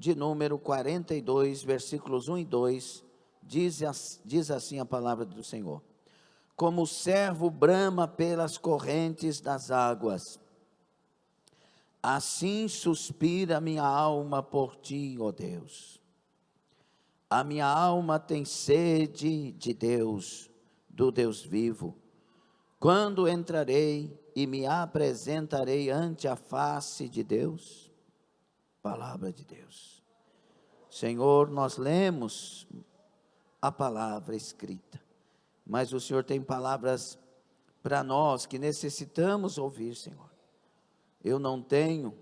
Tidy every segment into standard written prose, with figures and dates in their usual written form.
de número 42, versículos 1 e 2, diz assim a palavra do Senhor: como o servo brama pelas correntes das águas, assim suspira minha alma por ti, ó Deus. A minha alma tem sede de Deus, do Deus vivo. Quando entrarei e me apresentarei ante a face de Deus? Palavra de Deus. Senhor, nós lemos a palavra escrita, mas o Senhor tem palavras para nós que necessitamos ouvir, Senhor. Eu não tenho,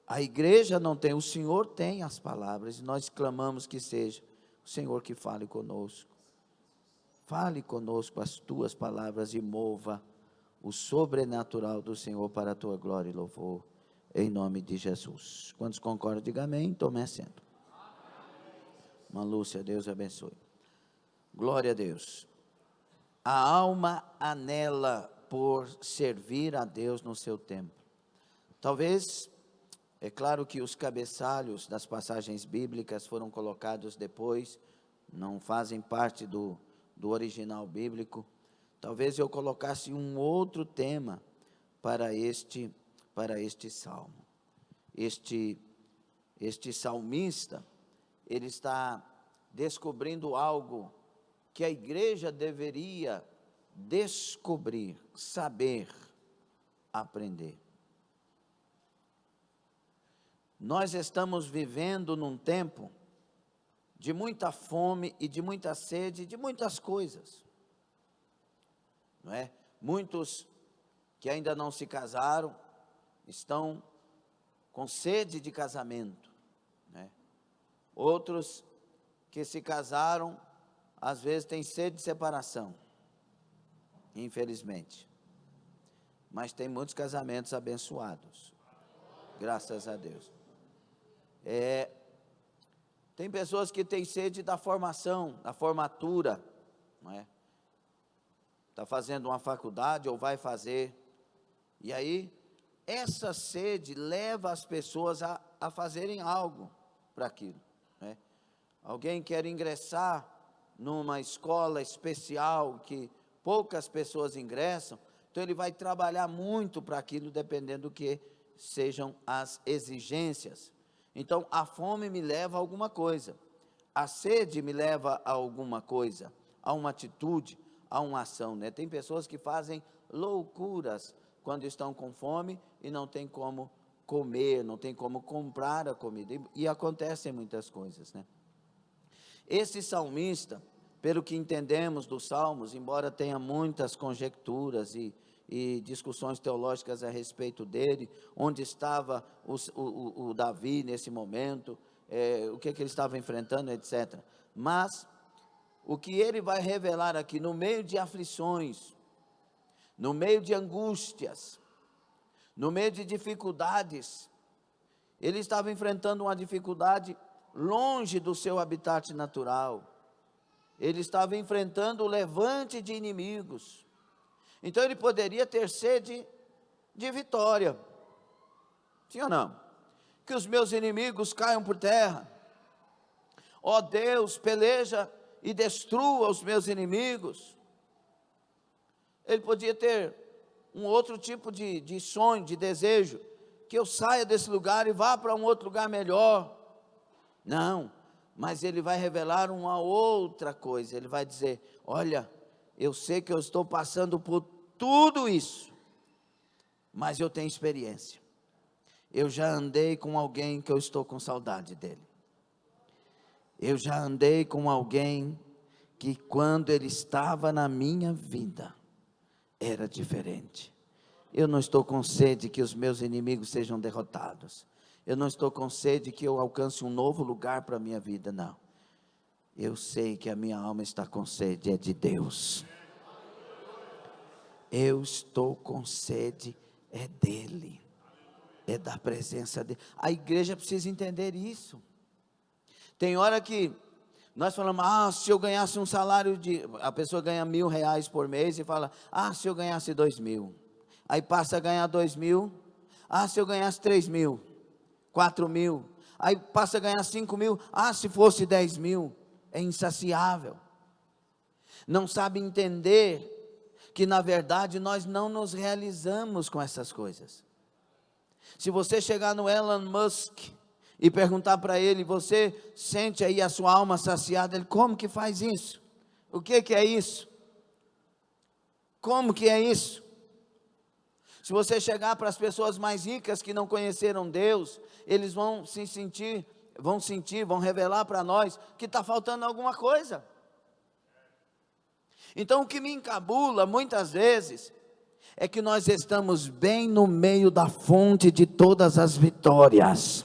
a igreja não tem, o Senhor tem as palavras, e nós clamamos que seja o Senhor que fale conosco. Fale conosco as tuas palavras e mova o sobrenatural do Senhor para a tua glória e louvor, em nome de Jesus. Quantos concordam, diga amém. Tome assento. Irmã Lúcia, Deus abençoe. Glória a Deus. A alma anela por servir a Deus no seu templo. Talvez, é claro que os cabeçalhos das passagens bíblicas foram colocados depois, não fazem parte do original bíblico. Talvez eu colocasse um outro tema para este salmo. Este salmista, ele está descobrindo algo que a igreja deveria descobrir, saber, aprender. Nós estamos vivendo num tempo de muita fome e de muita sede, de muitas coisas, não é? Muitos que ainda não se casaram, estão com sede de casamento, né? Outros que se casaram, às vezes têm sede de separação, infelizmente, mas tem muitos casamentos abençoados, graças a Deus. Tem pessoas que têm sede da formação, da formatura, não é? Está fazendo uma faculdade ou vai fazer, e aí essa sede leva as pessoas a fazerem algo para aquilo, né? Alguém quer ingressar numa escola especial que poucas pessoas ingressam, então ele vai trabalhar muito para aquilo, dependendo do que sejam as exigências. Então a fome me leva a alguma coisa, a sede me leva a alguma coisa, a uma atitude, a uma ação, né? Tem pessoas que fazem loucuras quando estão com fome e não tem como comer, não tem como comprar a comida, e acontecem muitas coisas, né? Esse salmista, pelo que entendemos dos salmos, embora tenha muitas conjecturas e discussões teológicas a respeito dele, onde estava o Davi nesse momento, o que ele estava enfrentando, etc. Mas o que ele vai revelar aqui, no meio de aflições, no meio de angústias, no meio de dificuldades, ele estava enfrentando uma dificuldade longe do seu habitat natural, ele estava enfrentando o levante de inimigos. Então ele poderia ter sede de vitória, sim ou não? Que os meus inimigos caiam por terra, ó Deus, peleja e destrua os meus inimigos. Ele podia ter um outro tipo de sonho, de desejo, que eu saia desse lugar e vá para um outro lugar melhor. Não, mas ele vai revelar uma outra coisa. Ele vai dizer: olha, eu sei que eu estou passando por tudo isso, mas eu tenho experiência. Eu já andei com alguém que eu estou com saudade dele. Eu já andei com alguém que quando ele estava na minha vida, era diferente. Eu não estou com sede que os meus inimigos sejam derrotados. Eu não estou com sede que eu alcance um novo lugar para a minha vida, não. Eu sei que a minha alma está com sede, é de Deus. Eu estou com sede, é dele, é da presença dele. A igreja precisa entender isso. Tem hora que nós falamos: se eu ganhasse um salário a pessoa ganha R$1.000 por mês e fala: se eu ganhasse 2.000, aí passa a ganhar 2.000, se eu ganhasse 3.000, 4.000, aí passa a ganhar 5 mil, se fosse 10 mil, é insaciável. Não sabe entender que na verdade nós não nos realizamos com essas coisas. Se você chegar no Elon Musk e perguntar para ele, você sente aí a sua alma saciada? Ele, como que faz isso? O que é isso? Como que é isso? Se você chegar para as pessoas mais ricas que não conheceram Deus, eles vão vão revelar para nós que está faltando alguma coisa. Então o que me encabula muitas vezes é que nós estamos bem no meio da fonte de todas as vitórias.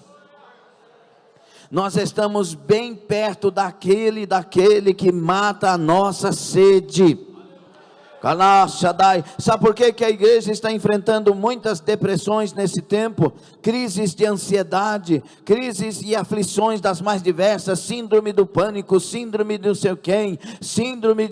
Nós estamos bem perto daquele que mata a nossa sede. Sabe por que a igreja está enfrentando muitas depressões nesse tempo? Crises de ansiedade, crises e aflições das mais diversas, síndrome do pânico, síndrome de não sei quem, síndrome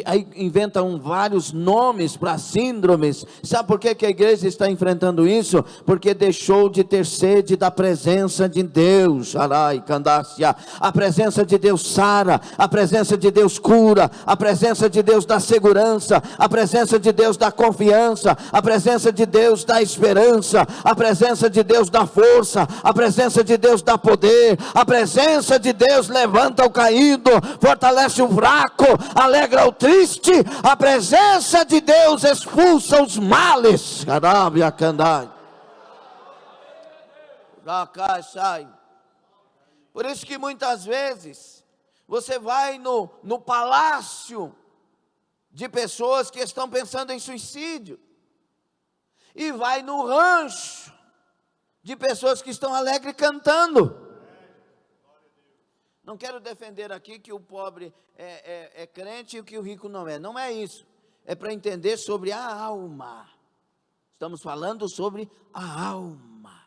aí inventam vários nomes para síndromes. Sabe por que a igreja está enfrentando isso? Porque deixou de ter sede da presença de Deus. A presença de Deus sara, a presença de Deus cura, a presença de Deus dá segurança, a presença de Deus dá confiança, a presença de Deus dá esperança, a presença de Deus dá força, a presença de Deus dá poder, a presença de Deus levanta o caído, fortalece o fraco, alegra o triste, a presença de Deus expulsa os males. Por isso que muitas vezes você vai no palácio de pessoas que estão pensando em suicídio, e vai no rancho de pessoas que estão alegres cantando. Não quero defender aqui que o pobre é crente e que o rico não é isso, é para entender sobre a alma. Estamos falando sobre a alma.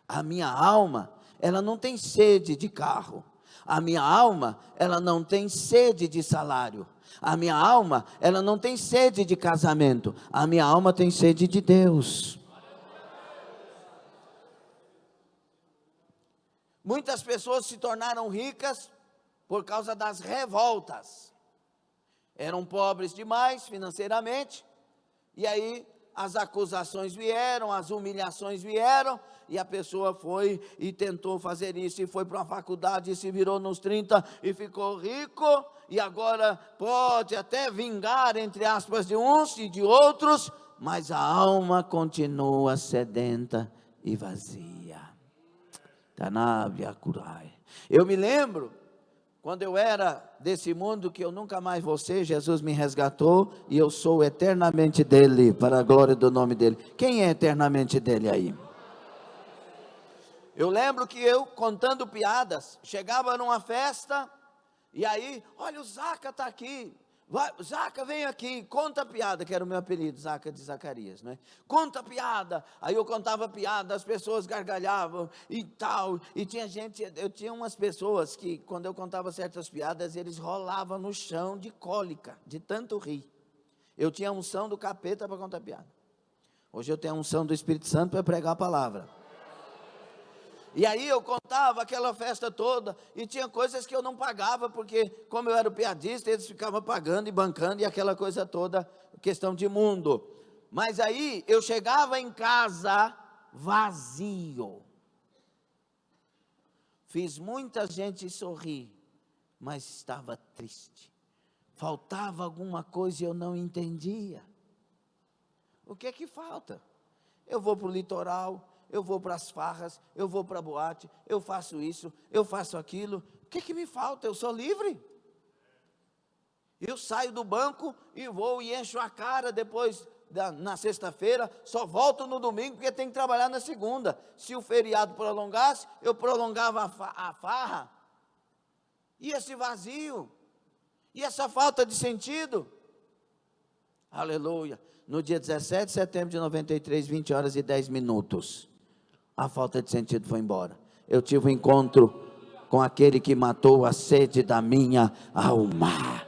A minha alma, ela não tem sede de carro, a minha alma, ela não tem sede de salário, a minha alma, ela não tem sede de casamento, a minha alma tem sede de Deus. Muitas pessoas se tornaram ricas por causa das revoltas. Eram pobres demais financeiramente, e aí as acusações vieram, as humilhações vieram, e a pessoa foi e tentou fazer isso, e foi para uma faculdade, e se virou nos 30, e ficou rico, e agora pode até vingar, entre aspas, de uns e de outros, mas a alma continua sedenta e vazia. Eu me lembro, quando eu era desse mundo, que eu nunca mais vou ser, Jesus me resgatou, e eu sou eternamente dele, para a glória do nome dele. Quem é eternamente dele aí? Eu lembro que eu, contando piadas, chegava numa festa, e aí, olha, o Zaca está aqui, Zaca vem aqui, conta piada, que era o meu apelido, Zaca de Zacarias, né? Conta piada. Aí eu contava piada, as pessoas gargalhavam e tal, e tinha gente, eu tinha umas pessoas que quando eu contava certas piadas, eles rolavam no chão de cólica, de tanto rir. Eu tinha a unção do capeta para contar piada. Hoje eu tenho a unção do Espírito Santo para pregar a palavra. E aí eu contava aquela festa toda, e tinha coisas que eu não pagava, porque como eu era o piadista, eles ficavam pagando e bancando, e aquela coisa toda, questão de mundo. Mas aí eu chegava em casa vazio. Fiz muita gente sorrir, mas estava triste. Faltava alguma coisa e eu não entendia. O que é que falta? Eu vou para o litoral, eu vou para as farras, eu vou para a boate, eu faço isso, eu faço aquilo. O que é que me falta? Eu sou livre. Eu saio do banco e vou e encho a cara depois na sexta-feira, só volto no domingo porque tenho que trabalhar na segunda. Se o feriado prolongasse, eu prolongava a farra. E esse vazio? E essa falta de sentido? Aleluia. No dia 17 de setembro de 93, 20 horas e 10 minutos, a falta de sentido foi embora. Eu tive um encontro com aquele que matou a sede da minha alma.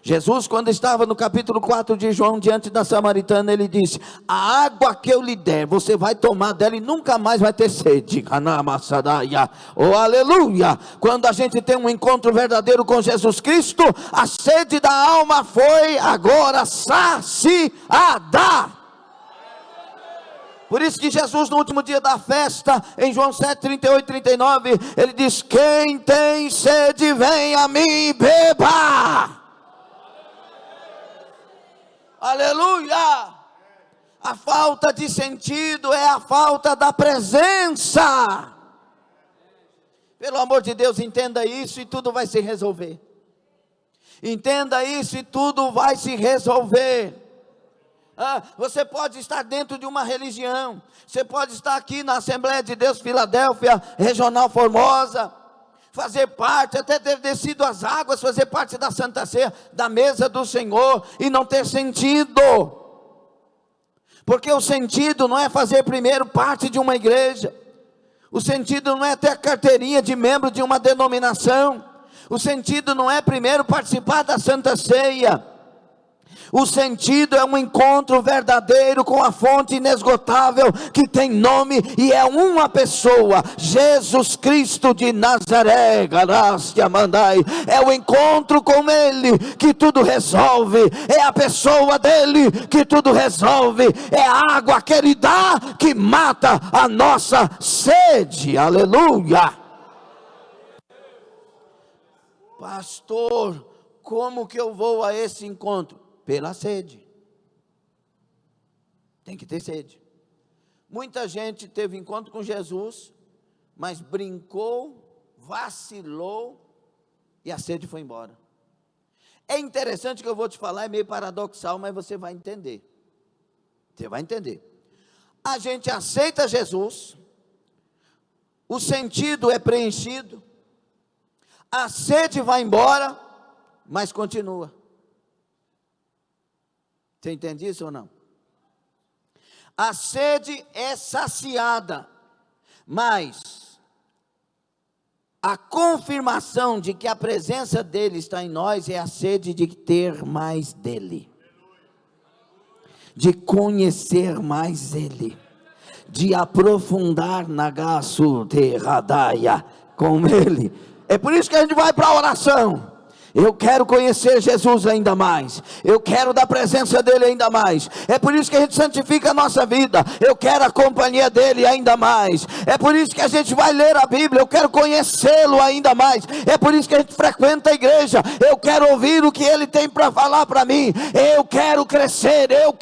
Jesus, quando estava no capítulo 4 de João, diante da samaritana, ele disse: a água que eu lhe der, você vai tomar dela e nunca mais vai ter sede. Oh, aleluia! Quando a gente tem um encontro verdadeiro com Jesus Cristo, a sede da alma foi agora saciada. Por isso que Jesus, no último dia da festa, em João 7, 38 e 39, ele diz: quem tem sede, vem a mim e beba. Aleluia! A falta de sentido é a falta da presença. Pelo amor de Deus, entenda isso e tudo vai se resolver. Entenda isso e tudo vai se resolver. Você pode estar dentro de uma religião, você pode estar aqui na Assembleia de Deus Filadélfia, Regional Formosa, fazer parte, até ter descido as águas, fazer parte da Santa Ceia, da mesa do Senhor, e não ter sentido. Porque o sentido não é fazer primeiro parte de uma igreja, o sentido não é ter a carteirinha de membro de uma denominação, o sentido não é primeiro participar da Santa Ceia. O sentido é um encontro verdadeiro com a fonte inesgotável, que tem nome e é uma pessoa, Jesus Cristo de Nazaré. É o encontro com Ele que tudo resolve, é a pessoa dele que tudo resolve, é a água que Ele dá que mata a nossa sede. Aleluia! Pastor, como que eu vou a esse encontro? Pela sede. Tem que ter sede. Muita gente teve encontro com Jesus, mas brincou, vacilou e a sede foi embora. É interessante que eu vou te falar, é meio paradoxal, mas você vai entender. Você vai entender. A gente aceita Jesus, o sentido é preenchido, a sede vai embora, mas continua. Você entende isso ou não? A sede é saciada, mas a confirmação de que a presença dele está em nós é a sede de ter mais dele, de conhecer mais ele, de aprofundar na gaço de radaia com ele. É por isso que a gente vai para a oração. Eu quero conhecer Jesus ainda mais, eu quero da presença dele ainda mais, é por isso que a gente santifica a nossa vida, eu quero a companhia dele ainda mais, é por isso que a gente vai ler a Bíblia, eu quero conhecê-lo ainda mais, é por isso que a gente frequenta a igreja, eu quero ouvir o que ele tem para falar para mim, eu quero crescer, eu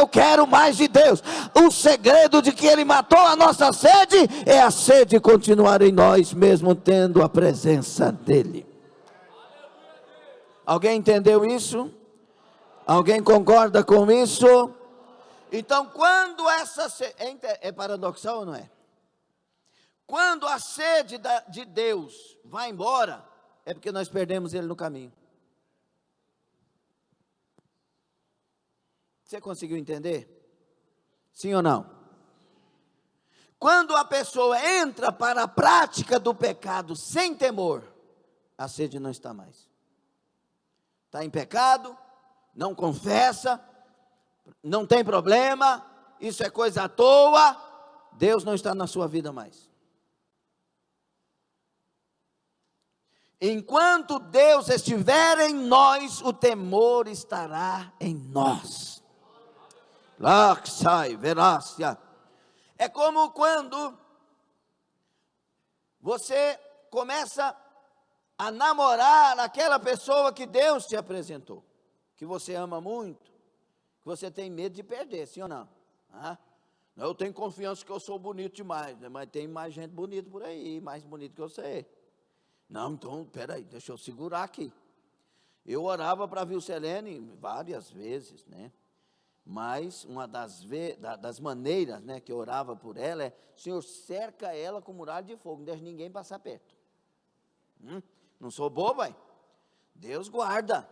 quero mais de Deus. O segredo de que ele matou a nossa sede, é a sede continuar em nós, mesmo tendo a presença dele. Alguém entendeu isso? Alguém concorda com isso? Então, quando essa sede, é paradoxal ou não é? Quando a sede de Deus vai embora, é porque nós perdemos ele no caminho. Você conseguiu entender? Sim ou não? Quando a pessoa entra para a prática do pecado sem temor, a sede não está mais. Está em pecado, não confessa, não tem problema, isso é coisa à toa, Deus não está na sua vida mais. Enquanto Deus estiver em nós, o temor estará em nós. Laxai, verácia. É como quando você começa a namorar aquela pessoa que Deus te apresentou, que você ama muito, que você tem medo de perder, sim ou não? Eu tenho confiança que eu sou bonito demais, mas tem mais gente bonita por aí, mais bonito que você. Não, então, peraí, deixa eu segurar aqui. Eu orava para a Vilcelene várias vezes, né? Mas uma das maneiras, né, que eu orava por ela é: Senhor, cerca ela com muralha de fogo, não deixa ninguém passar perto. Não sou bobo, vai. Deus guarda.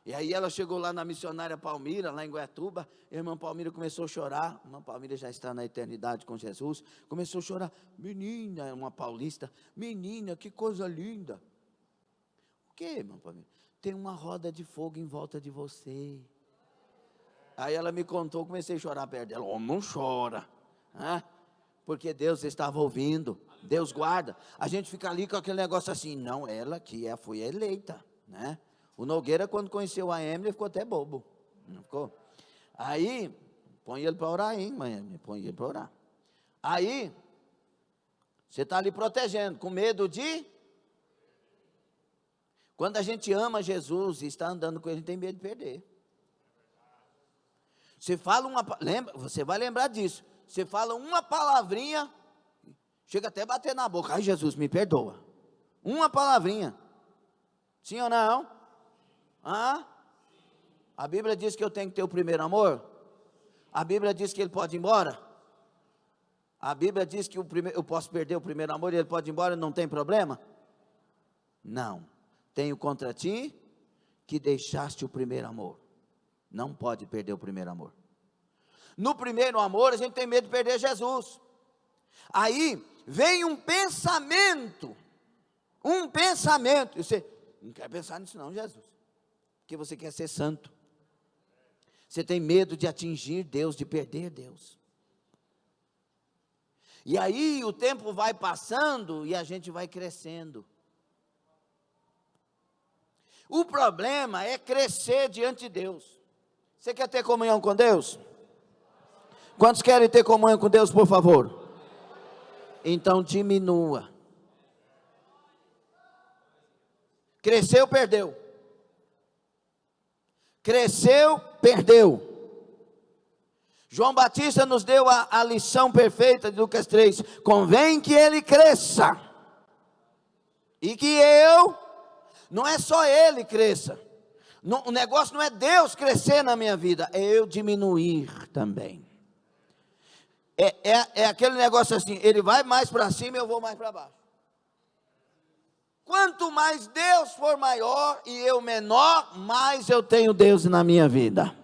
E aí ela chegou lá na missionária Palmira, lá em Goiatuba. A irmã Palmira começou a chorar. A irmã Palmira já está na eternidade com Jesus. Começou a chorar. Menina, uma paulista. Menina, que coisa linda. O que, irmã Palmira? tem uma roda de fogo em volta de você. Aí ela me contou, comecei a chorar perto dela. Homem, não chora, né? Porque Deus estava ouvindo, Deus guarda. A gente fica ali com aquele negócio assim, não, ela que foi eleita, né? O Nogueira, quando conheceu a Emily, ficou até bobo, não ficou? Aí, põe ele para orar, hein, mãe? Põe ele para orar. Aí, você está ali protegendo, com medo de... Quando a gente ama Jesus e está andando com ele, a gente tem medo de perder. Você fala você vai lembrar disso. Você fala uma palavrinha, chega até a bater na boca. Ai, Jesus, me perdoa. Uma palavrinha. Sim ou não? Ah? A Bíblia diz que eu tenho que ter o primeiro amor? A Bíblia diz que ele pode ir embora? A Bíblia diz que eu posso perder o primeiro amor e ele pode ir embora e não tem problema? Não. Tenho contra ti que deixaste o primeiro amor. Não pode perder o primeiro amor. No primeiro amor, a gente tem medo de perder Jesus. Aí, vem um pensamento. E você, não quer pensar nisso não, Jesus. Porque você quer ser santo. Você tem medo de atingir Deus, de perder Deus. E aí, o tempo vai passando e a gente vai crescendo. O problema é crescer diante de Deus. Você quer ter comunhão com Deus? Quantos querem ter comunhão com Deus, por favor? Então diminua. Cresceu, perdeu. Cresceu, perdeu. João Batista nos deu a lição perfeita de Lucas 3. Convém que ele cresça. E que não é só ele cresça. O negócio não é Deus crescer na minha vida, é eu diminuir também. É aquele negócio assim, ele vai mais para cima e eu vou mais para baixo. Quanto mais Deus for maior e eu menor, mais eu tenho Deus na minha vida.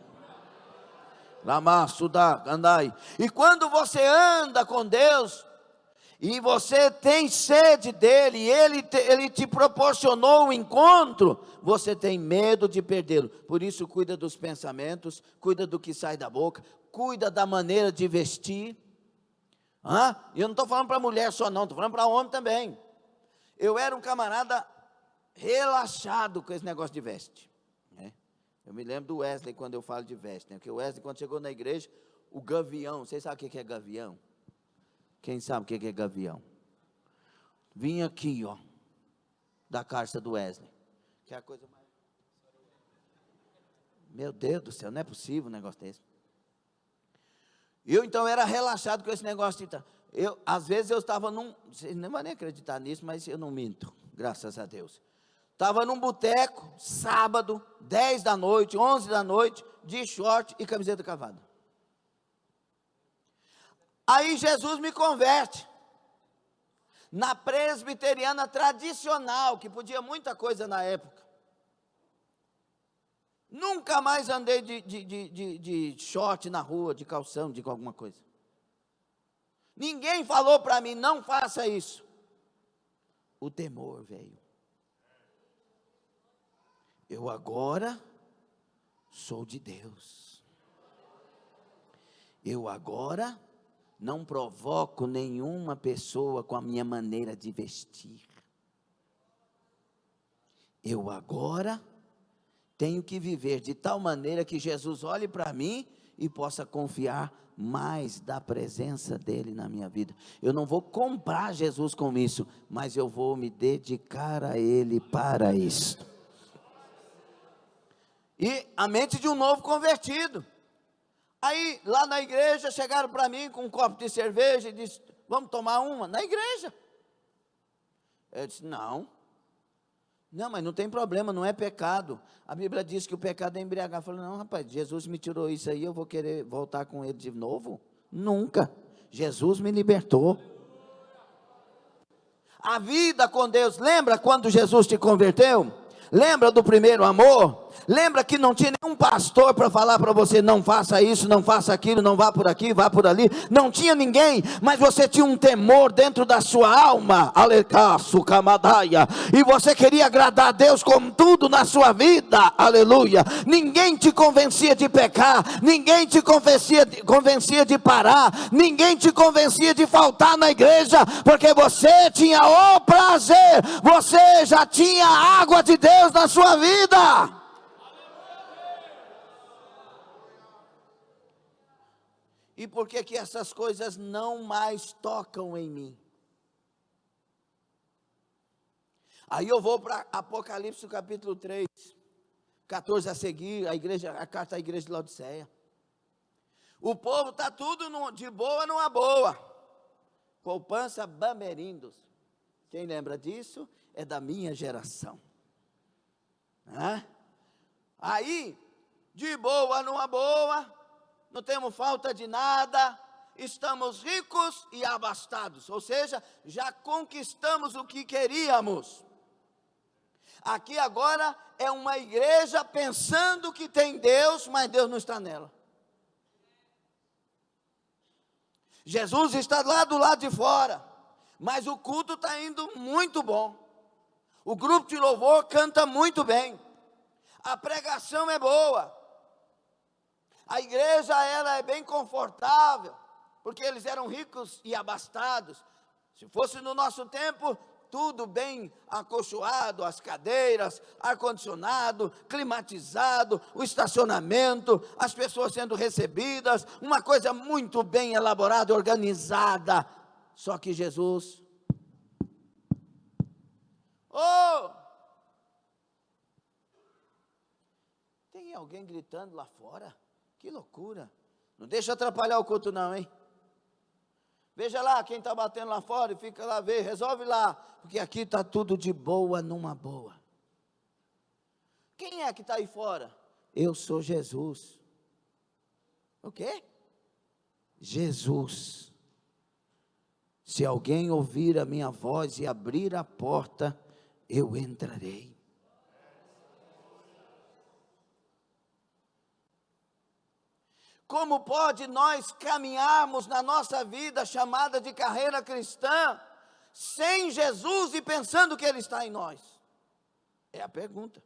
E quando você anda com Deus, e você tem sede dele, e ele te proporcionou o encontro, você tem medo de perdê-lo. Por isso cuida dos pensamentos, cuida do que sai da boca, cuida da maneira de vestir. E eu não estou falando para mulher só não, estou falando para homem também. Eu era um camarada relaxado com esse negócio de veste, né? Eu me lembro do Wesley quando eu falo de veste, né? Porque o Wesley, quando chegou na igreja, o gavião, vocês sabem o que é gavião? Quem sabe o que é gavião? Vim aqui, ó, da carça do Wesley, que é a coisa mais... Meu Deus do céu, não é possível um negócio desse. Eu então era relaxado com esse negócio de... Às vezes eu estava vocês não vão nem acreditar nisso, mas eu não minto, graças a Deus. Estava num boteco, sábado, 10 da noite, 11 da noite, de short e camiseta cavada. Aí Jesus me converte, na presbiteriana tradicional, que podia muita coisa na época. Nunca mais andei de short na rua, de calção, de alguma coisa. Ninguém falou para mim, não faça isso. O temor veio. Eu agora sou de Deus. Eu agora não provoco nenhuma pessoa com a minha maneira de vestir. Eu agora tenho que viver de tal maneira que Jesus olhe para mim e possa confiar mais da presença dele na minha vida. Eu não vou comprar Jesus com isso, mas eu vou me dedicar a ele para isso. E a mente de um novo convertido. Aí, lá na igreja, chegaram para mim com um copo de cerveja e disse, vamos tomar uma? Na igreja. Eu disse, não, mas não tem problema, não é pecado. A Bíblia diz que o pecado é embriagar. Eu falei, não, rapaz, Jesus me tirou isso aí, eu vou querer voltar com ele de novo? Nunca. Jesus me libertou. A vida com Deus, lembra quando Jesus te converteu? Lembra do primeiro amor? Lembra que não tinha nenhum pastor para falar para você: não faça isso, não faça aquilo, não vá por aqui, vá por ali. Não tinha ninguém, mas você tinha um temor dentro da sua alma, alecaço, camadaia, e você queria agradar a Deus com tudo na sua vida, aleluia. Ninguém te convencia de pecar, ninguém te convencia de parar, ninguém te convencia de faltar na igreja, porque você tinha o prazer, você já tinha a água de Deus na sua vida. E por que que essas coisas não mais tocam em mim? Aí eu vou para Apocalipse capítulo 3, 14 a seguir, a carta à igreja de Laodiceia. O povo está tudo de boa numa boa, poupança bamerindos. Quem lembra disso é da minha geração. Aí, de boa numa boa, não temos falta de nada, estamos ricos e abastados, ou seja, já conquistamos o que queríamos. Aqui agora é uma igreja pensando que tem Deus, mas Deus não está nela. Jesus está lá do lado de fora, mas o culto está indo muito bom. O grupo de louvor canta muito bem, a pregação é boa, a igreja ela é bem confortável, porque eles eram ricos e abastados. Se fosse no nosso tempo, tudo bem acolchoado, as cadeiras, ar-condicionado, climatizado, o estacionamento, as pessoas sendo recebidas, uma coisa muito bem elaborada, organizada. Só que Jesus, tem alguém gritando lá fora? Que loucura, não deixa atrapalhar o culto não, hein? Veja lá quem está batendo lá fora e fica lá, resolve lá, porque aqui está tudo de boa numa boa. Quem é que está aí fora? Eu sou Jesus. O quê? Jesus. Se alguém ouvir a minha voz e abrir a porta, eu entrarei. Como pode nós caminharmos na nossa vida chamada de carreira cristã, sem Jesus e pensando que Ele está em nós? É a pergunta.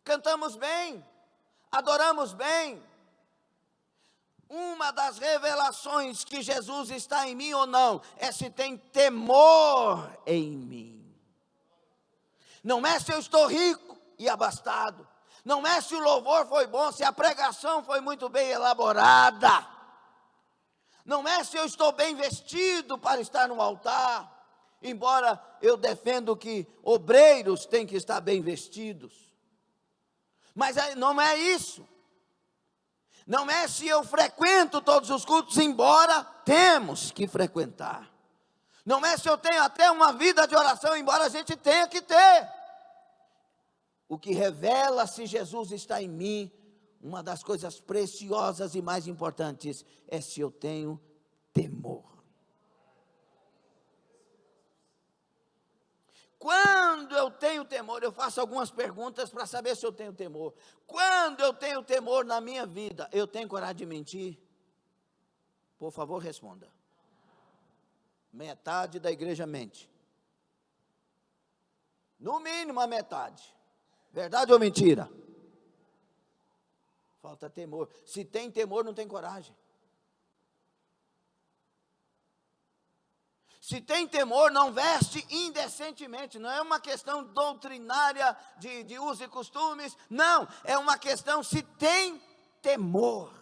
Cantamos bem, adoramos bem. Uma das revelações que Jesus está em mim ou não, é se tem temor em mim. Não é se eu estou rico e abastado. Não é se o louvor foi bom, se a pregação foi muito bem elaborada. Não é se eu estou bem vestido para estar no altar. Embora eu defendo que obreiros têm que estar bem vestidos. Mas não é isso. Não é se eu frequento todos os cultos, embora temos que frequentar. Não é se eu tenho até uma vida de oração, embora a gente tenha que ter. O que revela se Jesus está em mim, uma das coisas preciosas e mais importantes, é se eu tenho temor. Quando eu tenho temor, eu faço algumas perguntas para saber se eu tenho temor. Quando eu tenho temor na minha vida, eu tenho coragem de mentir? Por favor, responda. Metade da igreja mente. No mínimo a metade. Verdade ou mentira? Falta temor. Se tem temor, não tem coragem. Se tem temor, não veste indecentemente. Não é uma questão doutrinária de usos e costumes. Não, é uma questão se tem temor.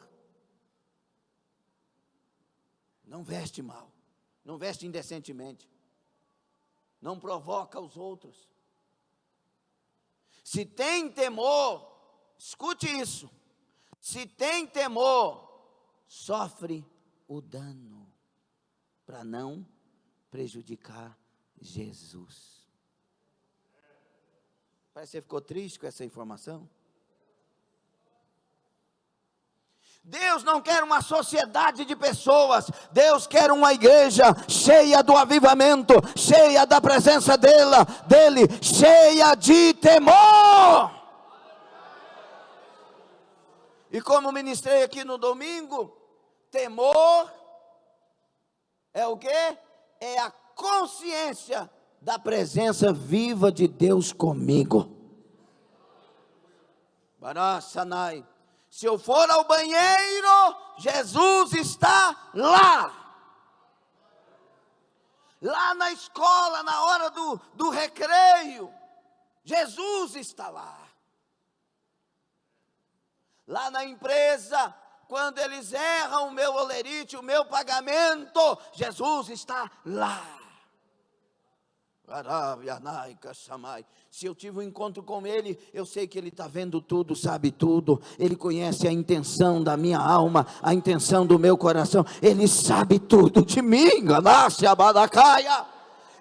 Não veste mal. Não veste indecentemente. Não provoca os outros. Se tem temor, escute isso. Se tem temor, sofre o dano para não prejudicar Jesus. Parece que você ficou triste com essa informação. Deus não quer uma sociedade de pessoas, Deus quer uma igreja cheia do avivamento, cheia da presença dele, cheia de temor. E como ministrei aqui no domingo, temor é o quê? É a consciência da presença viva de Deus comigo. Barassanai. Se eu for ao banheiro, Jesus está lá. Lá na escola, na hora do recreio, Jesus está lá. Lá na empresa, quando eles erram o meu olerite, o meu pagamento, Jesus está lá. Se eu tive um encontro com Ele, eu sei que Ele está vendo tudo, sabe tudo. Ele conhece a intenção da minha alma, a intenção do meu coração. Ele sabe tudo de mim.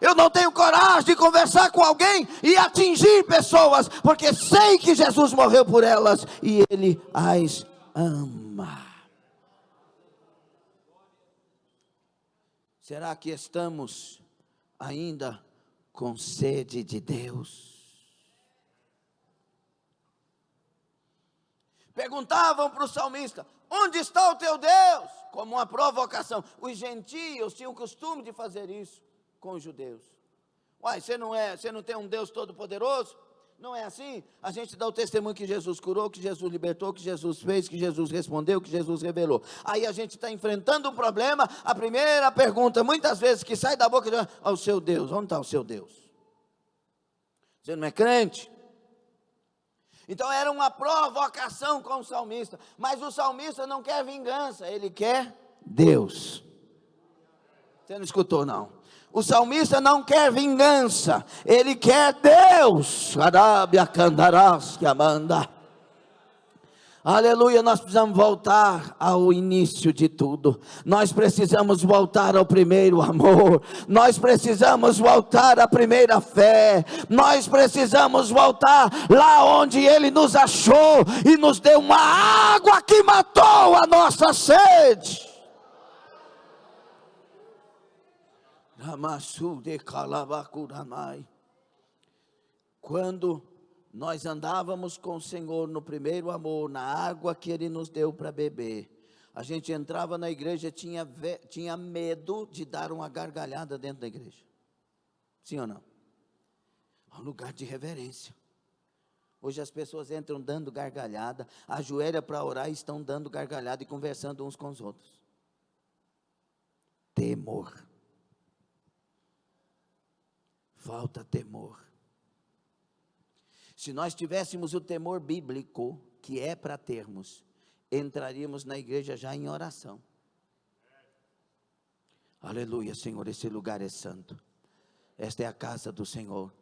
Eu não tenho coragem de conversar com alguém e atingir pessoas, porque sei que Jesus morreu por elas e Ele as ama. Será que estamos ainda com sede de Deus? Perguntavam para o salmista: onde está o teu Deus? Como uma provocação. Os gentios tinham o costume de fazer isso com os judeus. Uai, você não tem um Deus todo poderoso? Não é assim? A gente dá o testemunho que Jesus curou, que Jesus libertou, que Jesus fez, que Jesus respondeu, que Jesus revelou. Aí a gente está enfrentando um problema, a primeira pergunta, muitas vezes, que sai da boca de o seu Deus, onde está o seu Deus? Você não é crente? Então era uma provocação com o salmista, mas o salmista não quer vingança, ele quer Deus. Você não escutou não? O salmista não quer vingança, ele quer Deus. Aleluia, nós precisamos voltar ao início de tudo. Nós precisamos voltar ao primeiro amor. Nós precisamos voltar à primeira fé. Nós precisamos voltar lá onde Ele nos achou e nos deu uma água que matou a nossa sede. Quando nós andávamos com o Senhor no primeiro amor, na água que Ele nos deu para beber, a gente entrava na igreja e tinha medo de dar uma gargalhada dentro da igreja. Sim ou não? É um lugar de reverência. Hoje as pessoas entram dando gargalhada, ajoelham para orar e estão dando gargalhada e conversando uns com os outros. Temor. Falta temor. Se nós tivéssemos o temor bíblico, que é para termos, entraríamos na igreja já em oração. Aleluia, Senhor, esse lugar é santo. Esta é a casa do Senhor.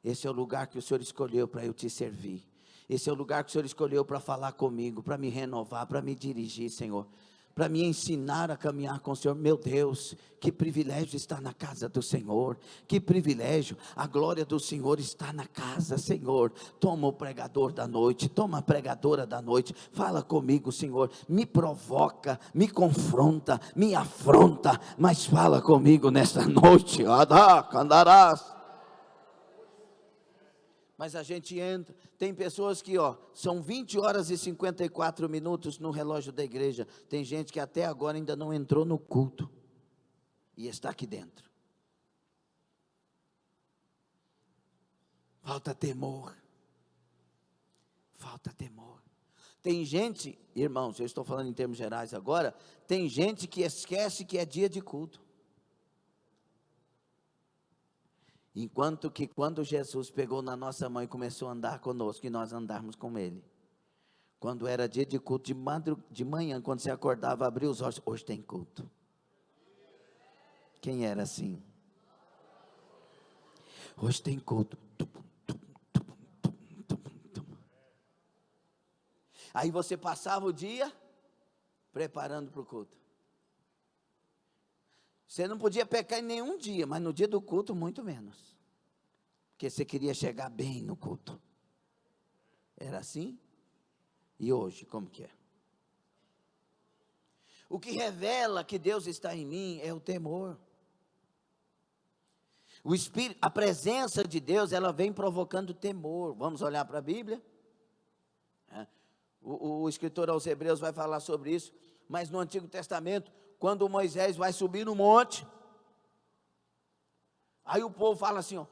Esse é o lugar que o Senhor escolheu para eu te servir. Esse é o lugar que o Senhor escolheu para falar comigo, para me renovar, para me dirigir, Senhor. Para me ensinar a caminhar com o Senhor. Meu Deus, que privilégio estar na casa do Senhor, que privilégio, a glória do Senhor está na casa, Senhor. Toma o pregador da noite, toma a pregadora da noite, fala comigo, Senhor, me provoca, me confronta, me afronta, mas fala comigo nesta noite. Mas a gente entra, tem pessoas que são 20 horas e 54 minutos no relógio da igreja, tem gente que até agora ainda não entrou no culto, e está aqui dentro. Falta temor, tem gente, irmãos, eu estou falando em termos gerais agora, tem gente que esquece que é dia de culto. Enquanto que quando Jesus pegou na nossa mão e começou a andar conosco, e nós andarmos com Ele, quando era dia de culto, de manhã, quando você acordava, abria os olhos, hoje tem culto. Quem era assim? Hoje tem culto. Aí você passava o dia preparando para o culto. Você não podia pecar em nenhum dia, mas no dia do culto muito menos. Porque você queria chegar bem no culto. Era assim? E hoje, como que é? O que revela que Deus está em mim é o temor. O Espírito, a presença de Deus, ela vem provocando temor. Vamos olhar para a Bíblia? O escritor aos Hebreus vai falar sobre isso. Mas no Antigo Testamento, quando Moisés vai subir no monte, aí o povo fala assim, ó,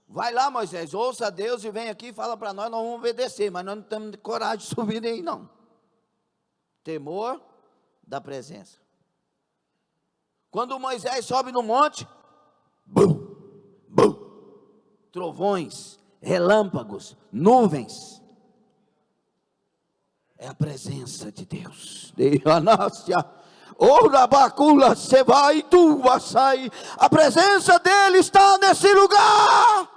vai lá Moisés, ouça a Deus e vem aqui e fala para nós vamos obedecer, mas nós não temos coragem de subir aí não. Temor da presença. Quando Moisés sobe no monte, bum, bum, trovões, relâmpagos, nuvens, é a presença de Deus. A presença dele está nesse lugar.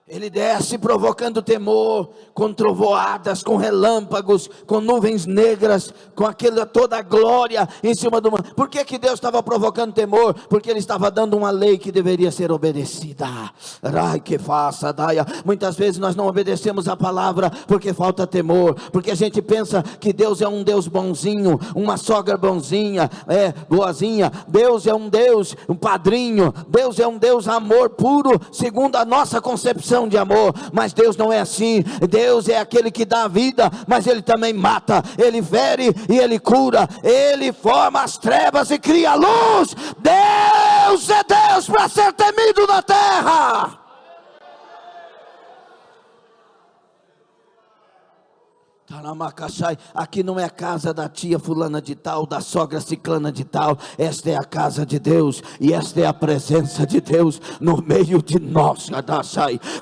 Ele desce provocando temor, com trovoadas, com relâmpagos, com nuvens negras, com aquela toda a glória em cima do mar. Por que Deus estava provocando temor? Porque Ele estava dando uma lei que deveria ser obedecida. Muitas vezes nós não obedecemos a palavra porque falta temor, porque a gente pensa que Deus é um Deus bonzinho, uma sogra bonzinha, boazinha. Deus é um Deus, um padrinho. Deus é um Deus amor puro, segundo a nossa concepção de amor, mas Deus não é assim. Deus é aquele que dá a vida, mas Ele também mata, Ele fere e Ele cura, Ele forma as trevas e cria a luz. Deus é Deus para ser temido na terra. Aqui não é a casa da tia fulana de tal, da sogra ciclana de tal. Esta é a casa de Deus, e esta é a presença de Deus no meio de nós.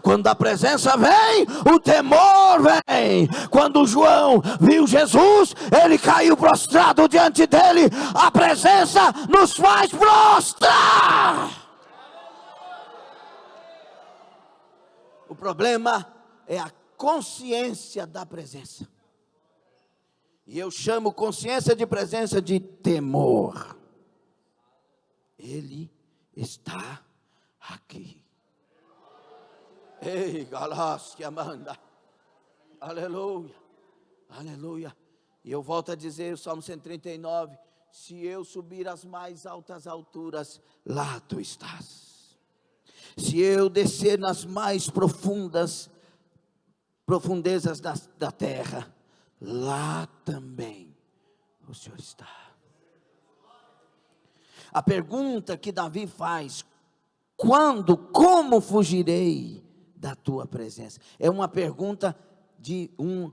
Quando a presença vem, o temor vem. Quando João viu Jesus, ele caiu prostrado diante dele. A presença nos faz prostrar. O problema é a consciência da presença. E eu chamo consciência de presença de temor. Ele está aqui. Ei, Galácia, Amanda. Aleluia. Aleluia. E eu volto a dizer, o Salmo 139, se eu subir às mais altas alturas, lá tu estás. Se eu descer nas mais profundezas da terra, lá também o Senhor está. A pergunta que Davi faz, como fugirei da tua presença? É uma pergunta de um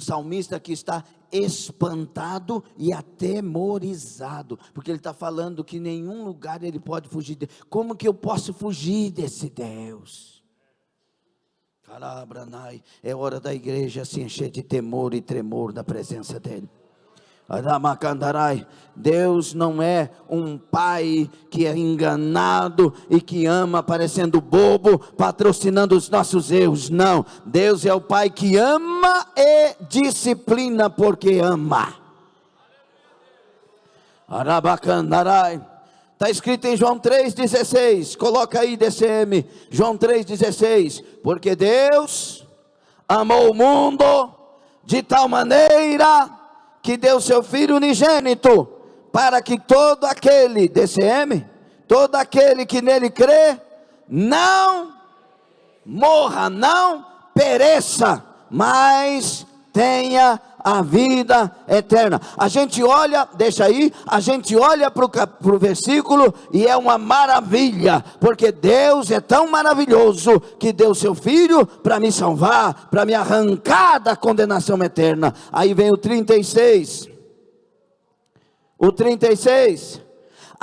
salmista que está espantado e atemorizado, porque ele está falando que em nenhum lugar ele pode fugir. Como que eu posso fugir desse Deus? É hora da igreja se encher de temor e tremor da presença dele. Deus não é um pai que é enganado e que ama parecendo bobo, patrocinando os nossos erros. Não, Deus é o pai que ama e disciplina porque ama. Está escrito em João 3,16, coloca aí DCM, João 3,16, porque Deus amou o mundo de tal maneira que deu seu Filho unigênito, para que todo aquele, DCM, todo aquele que nele crê, não morra, não pereça, mas tenha a vida eterna. A gente olha, deixa aí, a gente olha para o versículo e é uma maravilha, porque Deus é tão maravilhoso que deu seu Filho para me salvar, para me arrancar da condenação eterna. Aí vem o 36,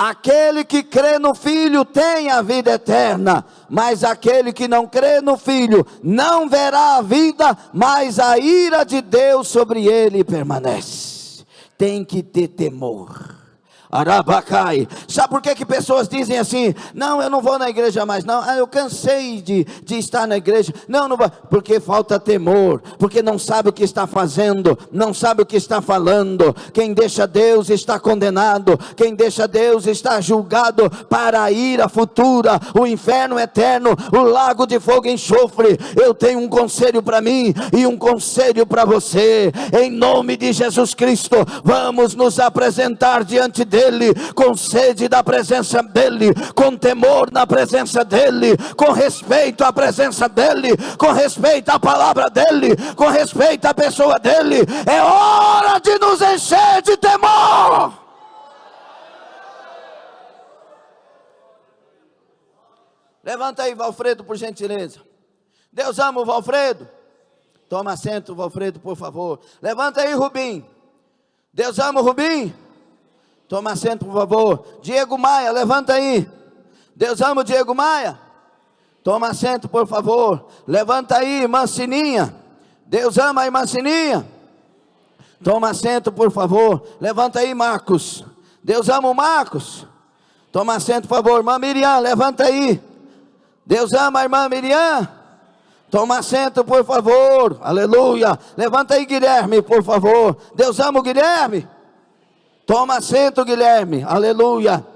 aquele que crê no Filho tem a vida eterna, mas aquele que não crê no Filho não verá a vida, mas a ira de Deus sobre ele permanece. Tem que ter temor. Arabacai. Sabe por que pessoas dizem assim? Não, eu não vou na igreja mais, não. Eu cansei de estar na igreja. Não, não vai. Porque falta temor, porque não sabe o que está fazendo, não sabe o que está falando. Quem deixa Deus está condenado, quem deixa Deus está julgado para a ira futura, o inferno eterno, o lago de fogo e enxofre. Eu tenho um conselho para mim e um conselho para você. Em nome de Jesus Cristo, vamos nos apresentar diante dele, com sede da presença dele, com temor na presença dele, com respeito à presença dele, com respeito à palavra dele, com respeito à pessoa dele. É hora de nos encher de temor. Levanta aí, Valfredo, por gentileza. Deus ama o Valfredo. Toma assento, Valfredo, por favor. Levanta aí, Rubim. Deus ama o Rubim. Toma assento, por favor. Diego Maia, levanta aí. Deus ama o Diego Maia. Toma assento, por favor. Levanta aí, irmã Sininha. Deus ama a irmã Sininha. Toma assento, por favor. Levanta aí, Marcos. Deus ama o Marcos. Toma assento, por favor. Irmã Miriam, levanta aí. Deus ama a irmã Miriam. Toma assento, por favor. Aleluia. Levanta aí, Guilherme, por favor. Deus ama o Guilherme. Toma assento, Guilherme, aleluia.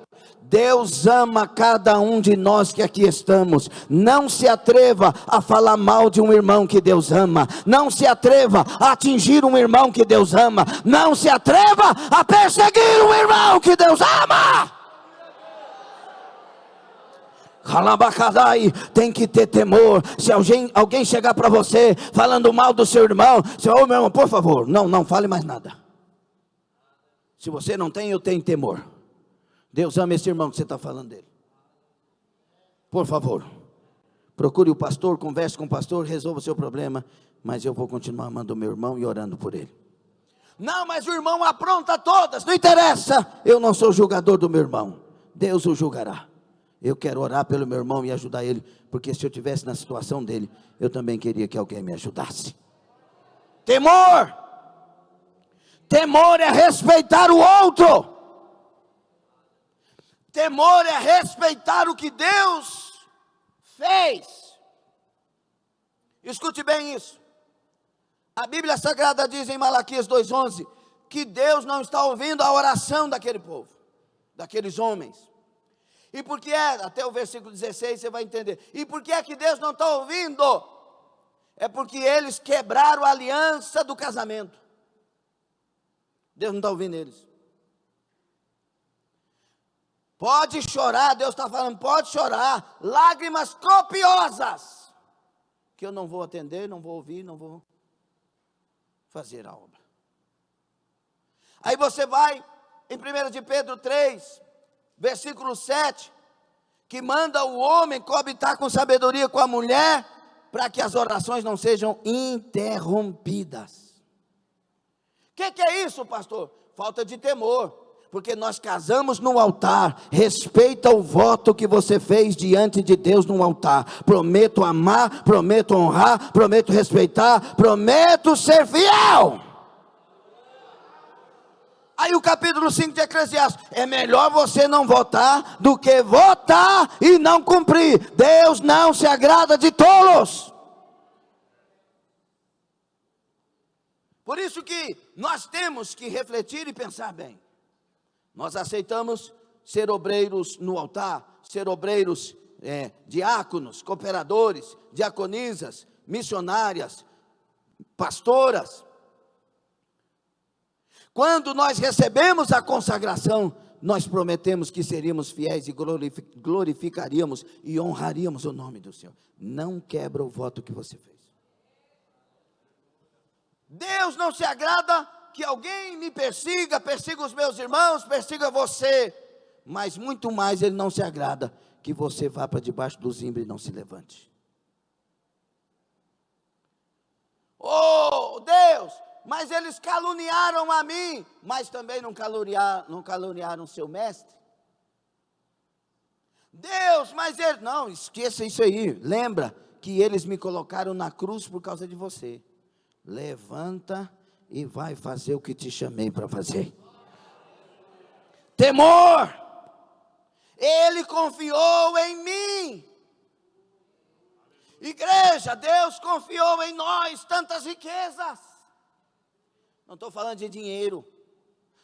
Deus ama cada um de nós que aqui estamos. Não se atreva a falar mal de um irmão que Deus ama. Não se atreva a atingir um irmão que Deus ama. Não se atreva a perseguir um irmão que Deus ama. Tem que ter temor. Se alguém chegar para você falando mal do seu irmão, você, ô meu irmão, por favor, não fale mais nada. Se você não tem, eu tenho temor. Deus ama esse irmão que você está falando dele. Por favor, procure o pastor, converse com o pastor, resolva o seu problema. Mas eu vou continuar amando o meu irmão e orando por ele. Não, mas o irmão apronta todas. Não interessa, eu não sou julgador do meu irmão. Deus o julgará. Eu quero orar pelo meu irmão e ajudar ele. Porque se eu estivesse na situação dele, eu também queria que alguém me ajudasse. Temor. Temor é respeitar o outro. Temor é respeitar o que Deus fez. Escute bem isso. A Bíblia Sagrada diz em Malaquias 2:11 que Deus não está ouvindo a oração daquele povo, daqueles homens. E por que é? Até o versículo 16 você vai entender. E por que é que Deus não está ouvindo? É porque eles quebraram a aliança do casamento. Deus não está ouvindo eles. Pode chorar, Deus está falando, pode chorar, lágrimas copiosas, que eu não vou atender, não vou ouvir, não vou fazer a obra. Aí você vai em 1 de Pedro 3, versículo 7, que manda o homem coabitar com sabedoria com a mulher, para que as orações não sejam interrompidas. O que é isso, pastor? Falta de temor. Porque nós casamos no altar. Respeita o voto que você fez diante de Deus no altar. Prometo amar, prometo honrar, prometo respeitar, prometo ser fiel. Aí o capítulo 5 de Eclesiastes: é melhor você não votar do que votar e não cumprir. Deus não se agrada de tolos. Por isso que nós temos que refletir e pensar bem. Nós aceitamos ser obreiros no altar, ser obreiros diáconos, cooperadores, diaconisas, missionárias, pastoras. Quando nós recebemos a consagração, nós prometemos que seríamos fiéis e glorificaríamos e honraríamos o nome do Senhor. Não quebra o voto que você fez. Deus não se agrada que alguém me persiga, persiga os meus irmãos, persiga você, mas muito mais Ele não se agrada que você vá para debaixo do zimbro e não se levante. Oh Deus, mas eles caluniaram a mim, mas também não caluniaram seu mestre. Deus, mas eles, não, esqueça isso aí, lembra que eles me colocaram na cruz por causa de você. Levanta e vai fazer o que te chamei para fazer. temor. Ele confiou em mim. Igreja, Deus confiou em nós tantas riquezas. Não estou falando de dinheiro,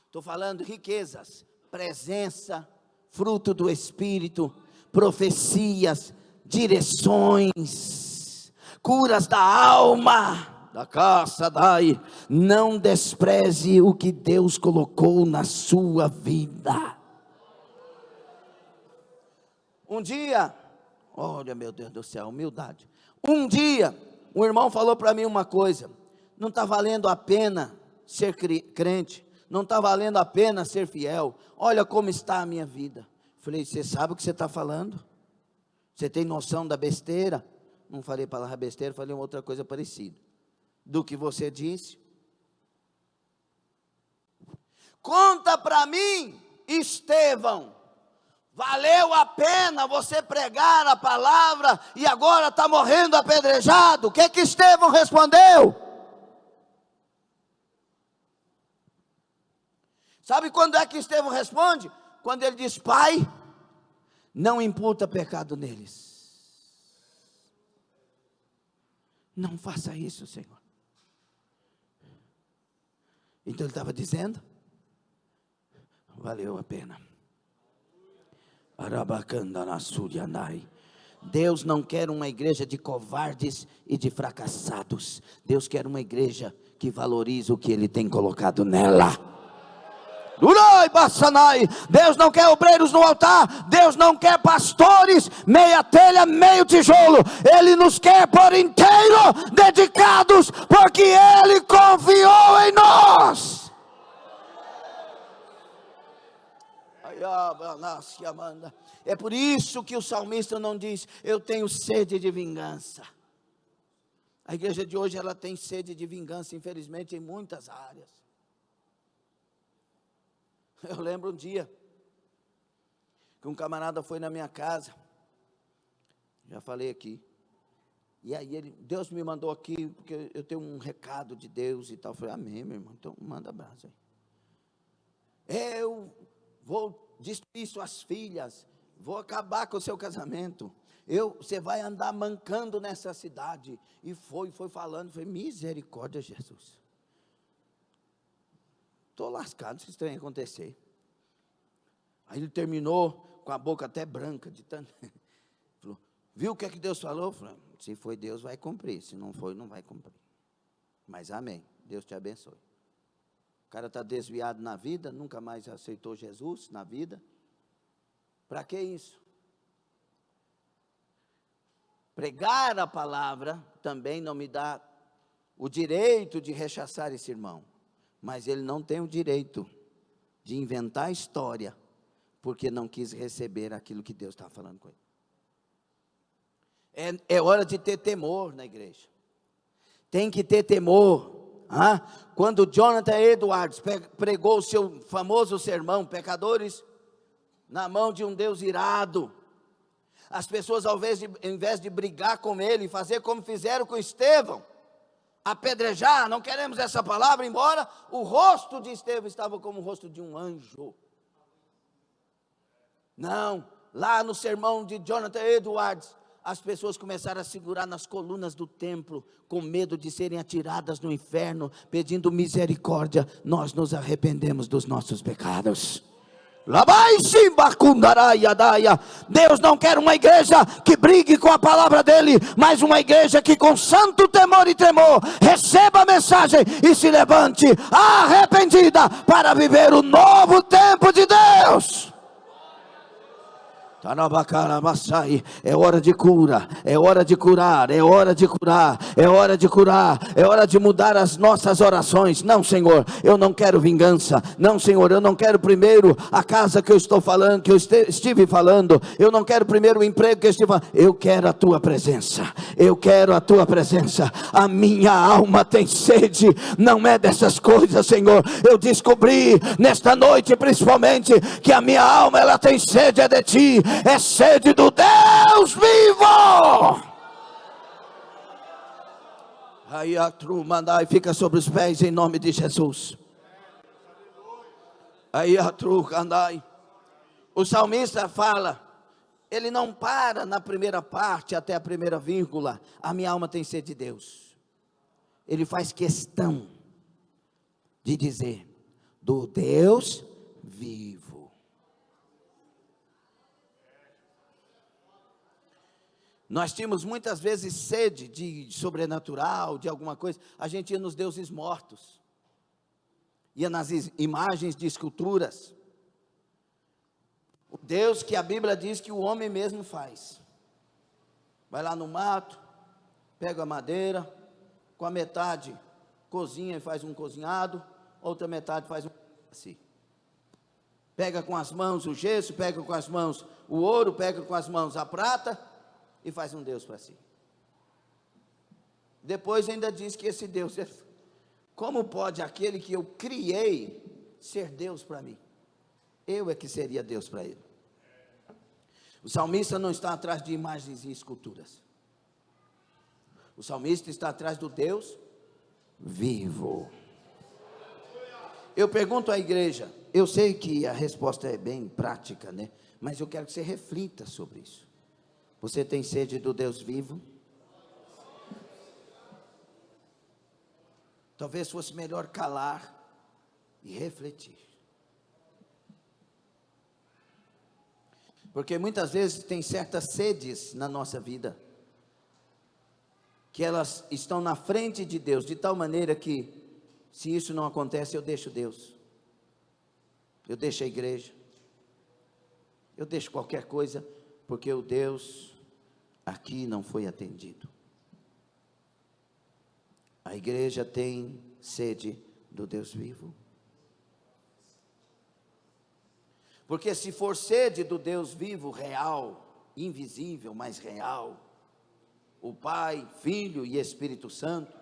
estou falando de riquezas, presença, fruto do Espírito, profecias, direções, curas da alma, da caça, dai. Não despreze o que Deus colocou na sua vida. Um dia, olha meu Deus do céu, humildade. Um dia, um irmão falou para mim uma coisa: não está valendo a pena ser crente, não está valendo a pena ser fiel, olha como está a minha vida. Falei, você sabe o que você está falando? Você tem noção da besteira? Não falei palavra besteira, falei uma outra coisa parecida. Do que você disse. Conta para mim, Estevão, valeu a pena você pregar a palavra e agora está morrendo apedrejado? O que que Estevão respondeu? Sabe quando é que Estevão responde? Quando ele diz: Pai, não imputa pecado neles. Não faça isso, Senhor. Então ele estava dizendo: valeu a pena. Deus não quer uma igreja de covardes e de fracassados. Deus quer uma igreja que valoriza o que Ele tem colocado nela. Deus não quer obreiros no altar. Deus não quer pastores, meia telha, meio tijolo. Ele nos quer por inteiro, dedicados, porque Ele confiou em nós. É por isso que o salmista não diz: eu tenho sede de vingança. A igreja de hoje, ela tem sede de vingança, infelizmente, em muitas áreas. Eu lembro um dia que um camarada foi na minha casa, já falei aqui, e aí Deus me mandou aqui, porque eu tenho um recado de Deus e tal. Eu falei, amém, meu irmão, então manda abraço aí. Eu vou destruir suas filhas, vou acabar com o seu casamento, você vai andar mancando nessa cidade. E foi falando, foi misericórdia, Jesus. Estou lascado se isso tem que acontecer. Aí ele terminou com a boca até branca, de tanto. Falou, viu o que é que Deus falou? Falei, se foi Deus, vai cumprir, se não foi, não vai cumprir. Mas amém, Deus te abençoe. O cara está desviado na vida, nunca mais aceitou Jesus na vida. Para que isso? Pregar a palavra também não me dá o direito de rechaçar esse irmão. Mas ele não tem o direito de inventar história, porque não quis receber aquilo que Deus estava falando com ele. É hora de ter temor na igreja. Tem que ter temor. Quando Jonathan Edwards pregou o seu famoso sermão, Pecadores na mão de um Deus irado, as pessoas, ao invés de brigar com ele e fazer como fizeram com Estevão, apedrejar, não queremos essa palavra, embora o rosto de Estevão estava como o rosto de um anjo. Não, lá no sermão de Jonathan Edwards, as pessoas começaram a segurar nas colunas do templo, com medo de serem atiradas no inferno, pedindo misericórdia. Nós nos arrependemos dos nossos pecados. Deus não quer uma igreja que brigue com a palavra dele, mas uma igreja que com santo temor e tremor receba a mensagem e se levante arrependida para viver o novo tempo de Deus. É hora de cura, é hora de curar, é hora de curar, é hora de curar, é hora de mudar as nossas orações. Não, Senhor, eu não quero vingança. Não, Senhor, eu não quero primeiro a casa que eu estou falando, que eu estive falando. Eu não quero primeiro o emprego que eu estive falando. Eu quero a tua presença. Eu quero a tua presença. A minha alma tem sede, não é dessas coisas, Senhor. Eu descobri nesta noite, principalmente, que a minha alma, ela tem sede, é de ti. É sede do Deus vivo. Aí a mandai, fica sobre os pés em nome de Jesus. Aí a andai. O salmista fala, ele não para na primeira parte, até a primeira vírgula, a minha alma tem sede de Deus. Ele faz questão de dizer, do Deus vivo. Nós tínhamos muitas vezes sede de sobrenatural, de alguma coisa, a gente ia nos deuses mortos, ia nas imagens de esculturas, o Deus que a Bíblia diz que o homem mesmo faz, vai lá no mato, pega a madeira, com a metade cozinha e faz um cozinhado, outra metade faz um assim, pega com as mãos o gesso, pega com as mãos o ouro, pega com as mãos a prata, e faz um Deus para si. Depois ainda diz que esse Deus, como pode aquele que eu criei ser Deus para mim? Eu é que seria Deus para ele. O salmista não está atrás de imagens e esculturas. O salmista está atrás do Deus vivo. Eu pergunto à igreja, eu sei que a resposta é bem prática, né? Mas eu quero que você reflita sobre isso. Você tem sede do Deus vivo? Talvez fosse melhor calar e refletir. Porque muitas vezes tem certas sedes na nossa vida, que elas estão na frente de Deus, de tal maneira que, se isso não acontece, eu deixo Deus, eu deixo a igreja, eu deixo qualquer coisa, porque o Deus aqui não foi atendido. A igreja tem sede do Deus vivo. Porque se for sede do Deus vivo, real, invisível, mas real, o Pai, Filho e Espírito Santo,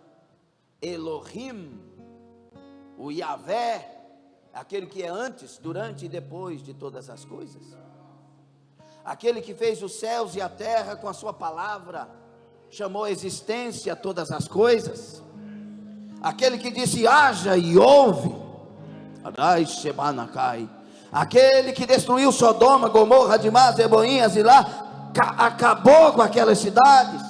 Elohim, o Yahvé, aquele que é antes, durante e depois de todas as coisas, aquele que fez os céus e a terra com a sua palavra, chamou à existência todas as coisas, aquele que disse haja e houve, aquele que destruiu Sodoma, Gomorra, Adimá, Zeboim, Zilá, acabou com aquelas cidades,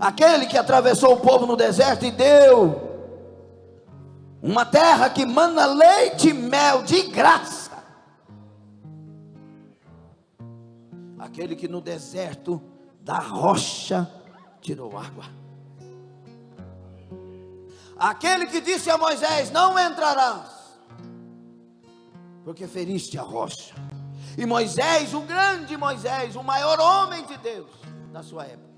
aquele que atravessou o povo no deserto e deu uma terra que mana leite e mel de graça, aquele que no deserto da rocha tirou água, aquele que disse a Moisés, não entrarás, porque feriste a rocha, e Moisés, o grande Moisés, o maior homem de Deus da sua época,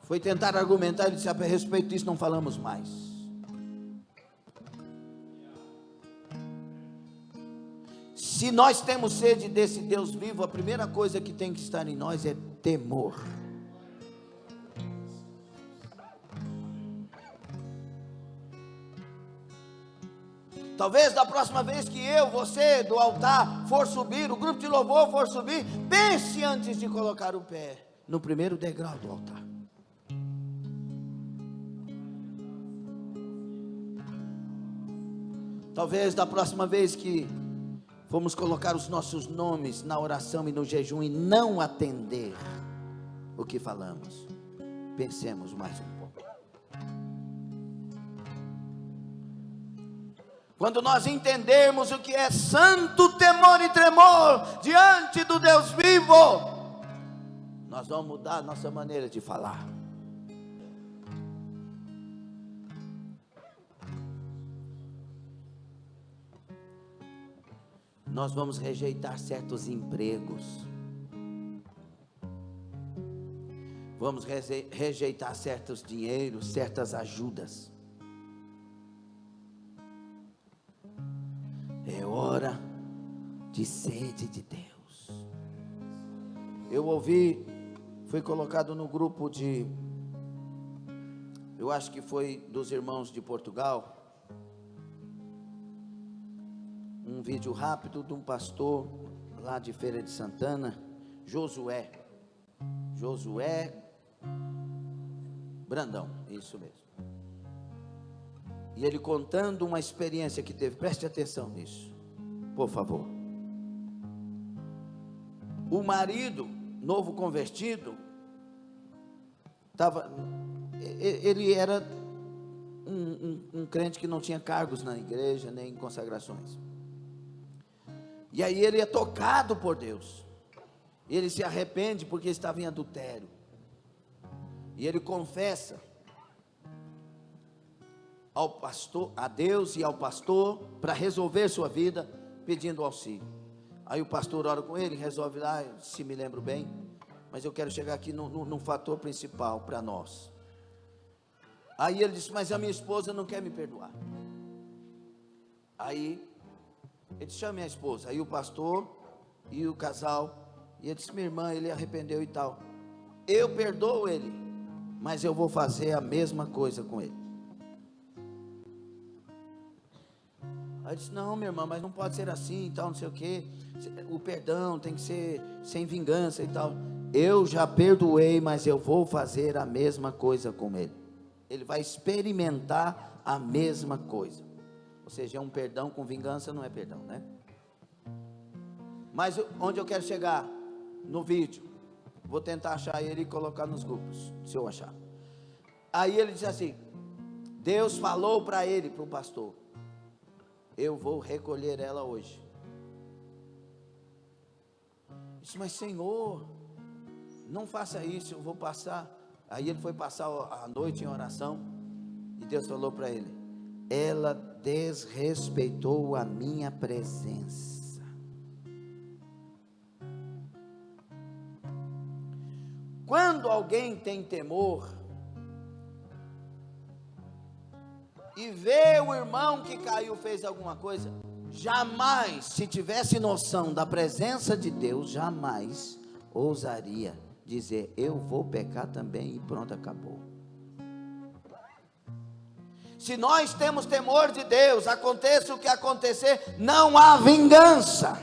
foi tentar argumentar e disse, a respeito disso não falamos mais. Se nós temos sede desse Deus vivo, a primeira coisa que tem que estar em nós é temor. Talvez da próxima vez que eu, você, do altar for subir, o grupo de louvor for subir, pense antes de colocar o pé no primeiro degrau do altar. Talvez da próxima vez que vamos colocar os nossos nomes na oração e no jejum e não atender o que falamos, pensemos mais um pouco. Quando nós entendermos o que é santo temor e tremor diante do Deus vivo, nós vamos mudar a nossa maneira de falar. Nós vamos rejeitar certos empregos, vamos rejeitar certos dinheiros, certas ajudas. É hora de sede de Deus. Eu ouvi, foi colocado no grupo de, eu acho que foi dos irmãos de Portugal, um vídeo rápido de um pastor lá de Feira de Santana, Josué Brandão, isso mesmo. E ele contando uma experiência que teve, preste atenção nisso, por favor. O marido, novo convertido, ele era um crente que não tinha cargos na igreja, nem consagrações. E aí ele é tocado por Deus. Ele se arrepende porque estava em adultério. E ele confessa ao pastor, a Deus e ao pastor, para resolver sua vida, pedindo auxílio. Aí o pastor ora com ele, resolve lá, se me lembro bem, mas eu quero chegar aqui no fator principal para nós. Aí ele disse, mas a minha esposa não quer me perdoar. Aí ele disse, chame a esposa. Aí o pastor e o casal, e ele disse, minha irmã, ele arrependeu e tal. Eu perdoo ele, mas eu vou fazer a mesma coisa com ele. Aí disse, não, minha irmã, mas não pode ser assim e tal, não sei o que. O perdão tem que ser sem vingança e tal. Eu já perdoei, mas eu vou fazer a mesma coisa com ele. Ele vai experimentar a mesma coisa. Ou seja, é um perdão com vingança, não é perdão, né? Mas onde eu quero chegar? No vídeo. Vou tentar achar ele e colocar nos grupos, se eu achar. Aí ele disse assim, Deus falou para ele, para o pastor, eu vou recolher ela hoje. Disse, mas Senhor, não faça isso, eu vou passar. Aí ele foi passar a noite em oração, e Deus falou para ele, ela desrespeitou a minha presença. Quando alguém tem temor, e vê o irmão que caiu, fez alguma coisa, jamais, se tivesse noção da presença de Deus, jamais ousaria dizer, eu vou pecar também e pronto, acabou. Se nós temos temor de Deus, aconteça o que acontecer, não há vingança,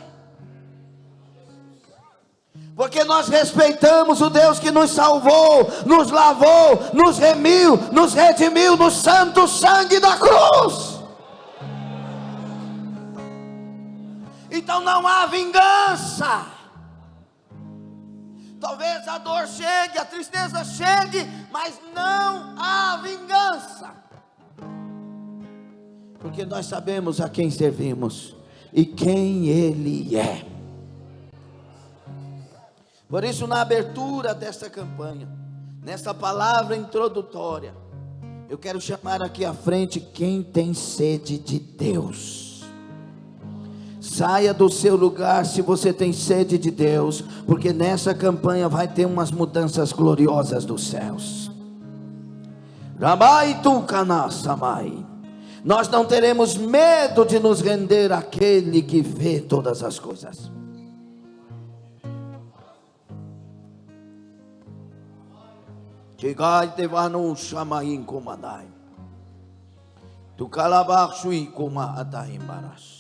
porque nós respeitamos o Deus que nos salvou, nos lavou, nos remiu, nos redimiu no santo sangue da cruz. Então não há vingança. Talvez a dor chegue, a tristeza chegue, mas não há vingança, porque nós sabemos a quem servimos e quem Ele é. Por isso, na abertura desta campanha, nessa palavra introdutória, eu quero chamar aqui à frente quem tem sede de Deus. Saia do seu lugar se você tem sede de Deus, porque nessa campanha vai ter umas mudanças gloriosas dos céus. Ramai tu kanassamai. Nós não teremos medo de nos render àquele que vê todas as coisas. Chegai te vanu chamaim comadai. Tu calabachui coma ataimbaras.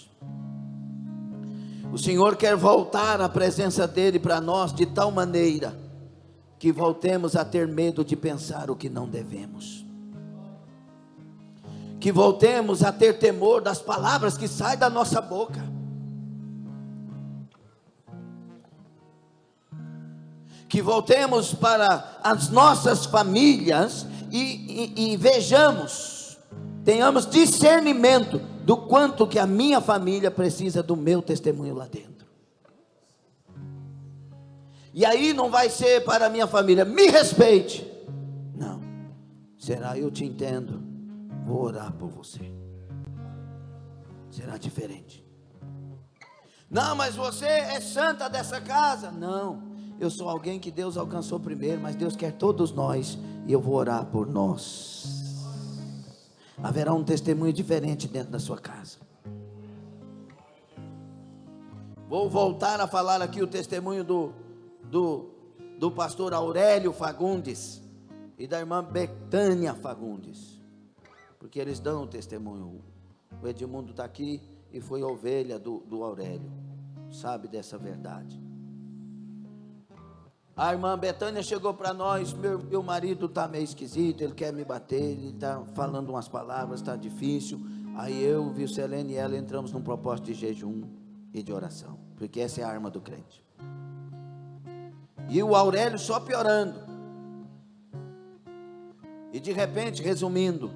O Senhor quer voltar a presença dEle para nós de tal maneira que voltemos a ter medo de pensar o que não devemos, que voltemos a ter temor das palavras que saem da nossa boca, que voltemos para as nossas famílias e vejamos, tenhamos discernimento do quanto que a minha família precisa do meu testemunho lá dentro. E aí não vai ser para a minha família, me respeite, não, será eu te entendo, vou orar por você, será diferente. Não, mas você é santa dessa casa, não, eu sou alguém que Deus alcançou primeiro, mas Deus quer todos nós, e eu vou orar por nós. Haverá um testemunho diferente dentro da sua casa. Vou voltar a falar aqui o testemunho do pastor Aurélio Fagundes e da irmã Betânia Fagundes, porque eles dão o testemunho. O Edmundo está aqui e foi ovelha do Aurélio, sabe dessa verdade. A irmã Betânia chegou para nós: meu marido está meio esquisito, ele quer me bater, ele está falando umas palavras, está difícil. Aí eu, Vilcelene e ela entramos num propósito de jejum e de oração, porque essa é a arma do crente. E o Aurélio só piorando. E de repente, resumindo,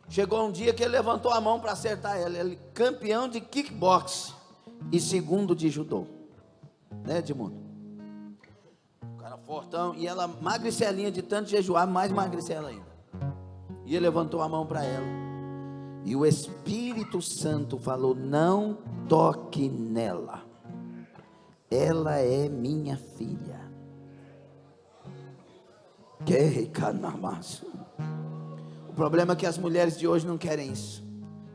chegou um dia que ele levantou a mão para acertar ela. Ele campeão de kickbox e segundo de judô, né, Edmundo? O cara fortão, e ela magricelinha de tanto jejuar, mais magricela ainda. E ele levantou a mão para ela, e o Espírito Santo falou: não toque nela, ela é minha filha. Que canamaço. O problema é que as mulheres de hoje não querem isso,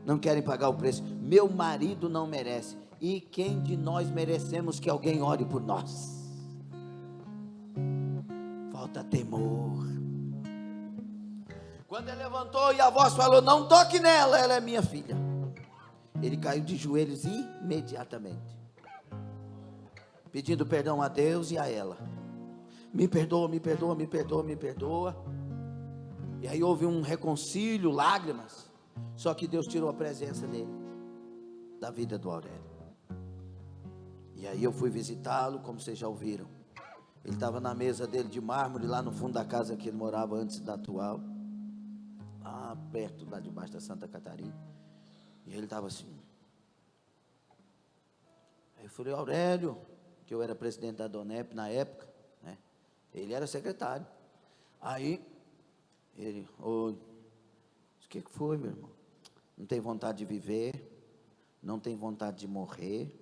não querem pagar o preço. Meu marido não merece. E quem de nós merecemos que alguém ore por nós? Falta temor. Quando ele levantou e a voz falou: não toque nela, ela é minha filha, ele caiu de joelhos imediatamente, pedindo perdão a Deus e a ela. Me perdoa, me perdoa, me perdoa, me perdoa. E aí houve um reconcílio, lágrimas. Só que Deus tirou a presença dele da vida do Aurélio. E aí eu fui visitá-lo, como vocês já ouviram. Ele estava na mesa dele de mármore, lá no fundo da casa que ele morava antes da atual, lá perto, lá debaixo da Santa Catarina. E ele estava assim. Aí eu falei: Aurélio, que eu era presidente da DONEP na época, né? Ele era secretário. Aí ele: oi, o que foi, meu irmão? Não tem vontade de viver, não tem vontade de morrer,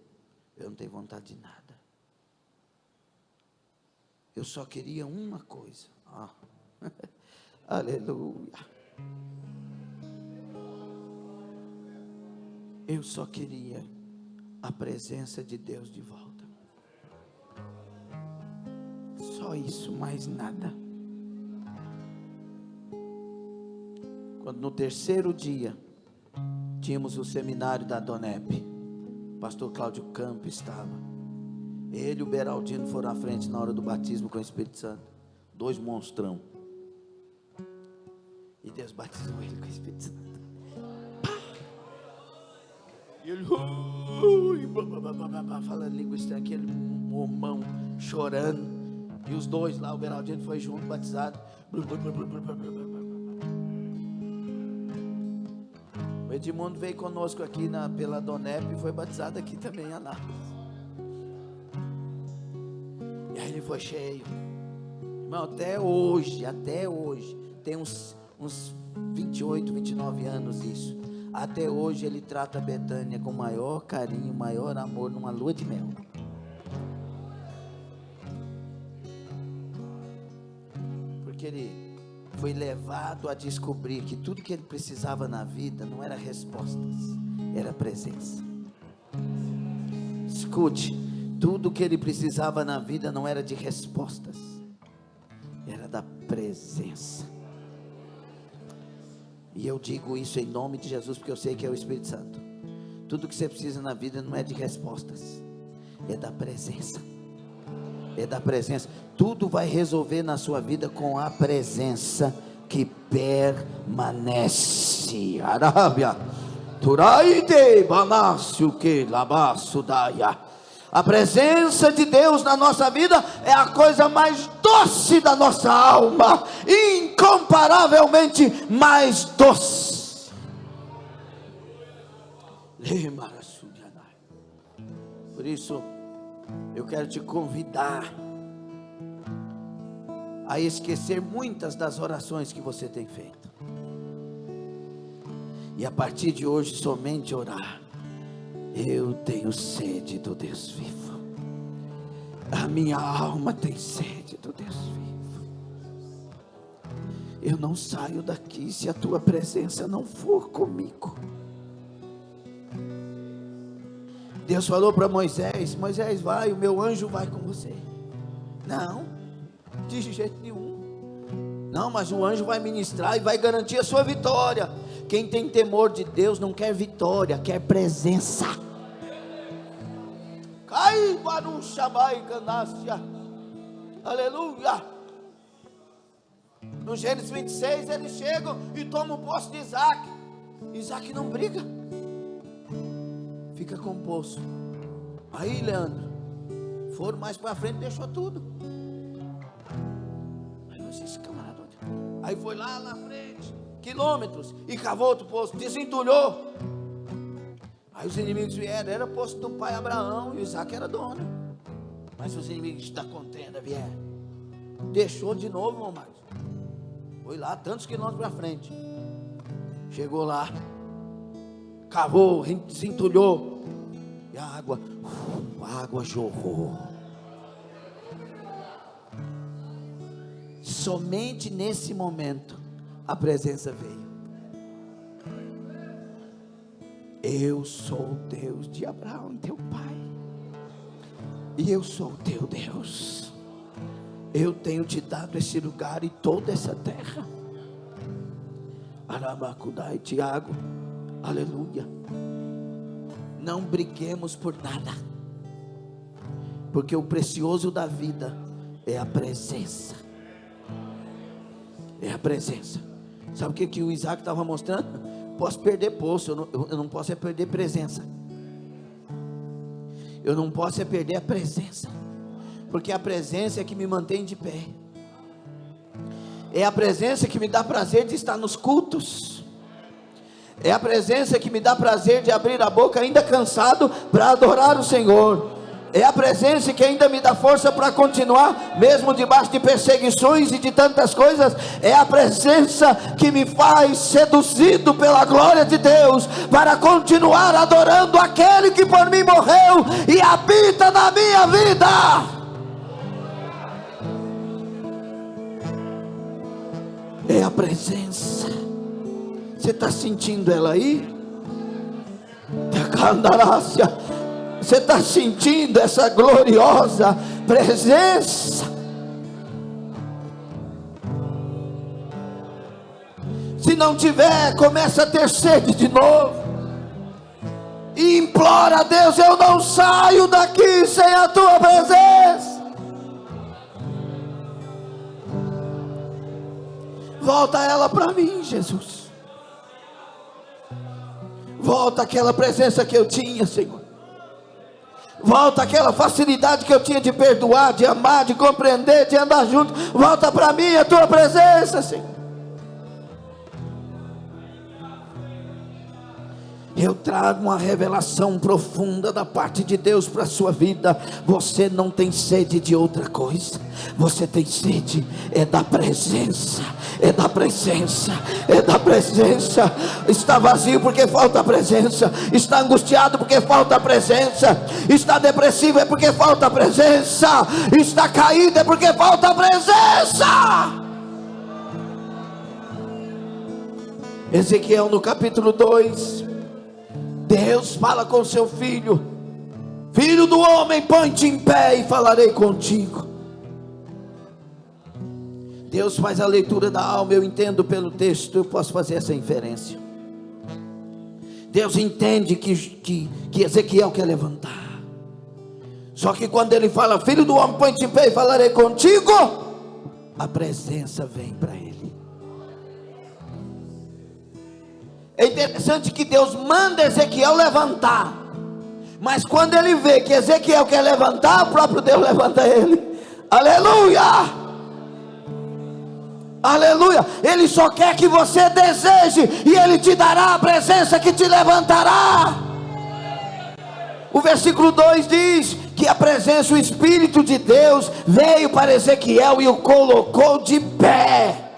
eu não tenho vontade de nada. Eu só queria uma coisa. Aleluia. Eu só queria a presença de Deus de volta. Só isso, mais nada. Quando no terceiro dia tínhamos o seminário da DONEP, o pastor Cláudio Campos estava. Ele e o Beraldino foram à frente na hora do batismo com o Espírito Santo. 2 monstrão. E Deus batizou ele com o Espírito Santo. E ele falando língua estranha, aquele homão chorando. E os 2 lá, o Beraldino foi junto, batizado. O Edmundo veio conosco aqui pela DONEP e foi batizado aqui também em Anápolis. E aí ele foi cheio. Irmão, até hoje, tem uns 28, 29 anos isso. Até hoje ele trata a Betânia com maior carinho, maior amor, numa lua de mel. Porque ele foi levado a descobrir que tudo que ele precisava na vida não era respostas, era presença. Escute, tudo que ele precisava na vida não era de respostas, era da presença. E eu digo isso em nome de Jesus, porque eu sei que é o Espírito Santo. Tudo que você precisa na vida não é de respostas, é da presença. É da presença. Tudo vai resolver na sua vida com a presença que permanece. Arábia, Turaide, Banácio, que Labaço, Daia. A presença de Deus na nossa vida é a coisa mais doce da nossa alma, incomparavelmente mais doce. Por isso, eu quero te convidar a esquecer muitas das orações que você tem feito, e a partir de hoje somente orar. Eu tenho sede do Deus vivo. A minha alma tem sede do Deus vivo. Eu não saio daqui se a tua presença não for comigo. Deus falou para Moisés: Moisés, vai, o meu anjo vai com você. Não, de jeito nenhum. Não, mas o anjo vai ministrar e vai garantir a sua vitória. Quem tem temor de Deus não quer vitória, quer presença. Cai, Baruch Shabai Ganassia. Aleluia. No Gênesis 26 eles chegam e tomam o poço de Isaac. Isaac não briga, fica com o poço. Aí Leandro, foram mais para frente, deixou tudo. Aí eu disse, camarada, aí foi lá na frente, quilômetros, e cavou outro poço, desentulhou. Aí os inimigos vieram, era poço do pai Abraão, e Isaac era dono. Mas os inimigos da contenda vieram, deixou de novo, irmão Marcos. Foi lá tantos quilômetros para frente. Chegou lá, cavou, desentulhou, e a água jorrou. Somente nesse momento a presença veio. Eu sou o Deus de Abraão, teu pai, e eu sou o teu Deus. Eu tenho te dado esse lugar e toda essa terra. Arabacudai, Tiago, aleluia. Não briguemos por nada, porque o precioso da vida é a presença. É a presença. Sabe o que o Isaac estava mostrando? Posso perder poço, eu não posso é perder presença. Eu não posso é perder a presença, porque a presença é que me mantém de pé. É a presença que me dá prazer de estar nos cultos. É a presença que me dá prazer de abrir a boca ainda cansado para adorar o Senhor. É a presença que ainda me dá força para continuar, mesmo debaixo de perseguições e de tantas coisas. É a presença que me faz seduzido pela glória de Deus, para continuar adorando aquele que por mim morreu e habita na minha vida. É a presença. Você está sentindo ela aí? Você está sentindo essa gloriosa presença? Se não tiver, começa a ter sede de novo e implora a Deus: eu não saio daqui sem a tua presença. Volta ela para mim, Jesus. Volta aquela presença que eu tinha, Senhor. Volta aquela facilidade que eu tinha de perdoar, de amar, de compreender, de andar junto. Volta para mim a tua presença, Senhor. Eu trago uma revelação profunda da parte de Deus para a sua vida. Você não tem sede de outra coisa. Você tem sede é da presença. É da presença. É da presença. Está vazio porque falta a presença. Está angustiado porque falta a presença. Está depressivo é porque falta a presença. Está caído é porque falta a presença. Ezequiel no capítulo 2, Deus fala com seu filho: filho do homem, põe-te em pé e falarei contigo. Deus faz a leitura da alma. Eu entendo pelo texto, eu posso fazer essa inferência. Deus entende que Ezequiel quer levantar. Só que quando ele fala: filho do homem, põe-te em pé e falarei contigo, a presença vem para ele. É interessante que Deus manda Ezequiel levantar, mas quando ele vê que Ezequiel quer levantar, o próprio Deus levanta ele. Aleluia! Aleluia! Ele só quer que você deseje, e Ele te dará a presença que te levantará. O versículo 2 diz que a presença, o Espírito de Deus veio para Ezequiel e o colocou de pé.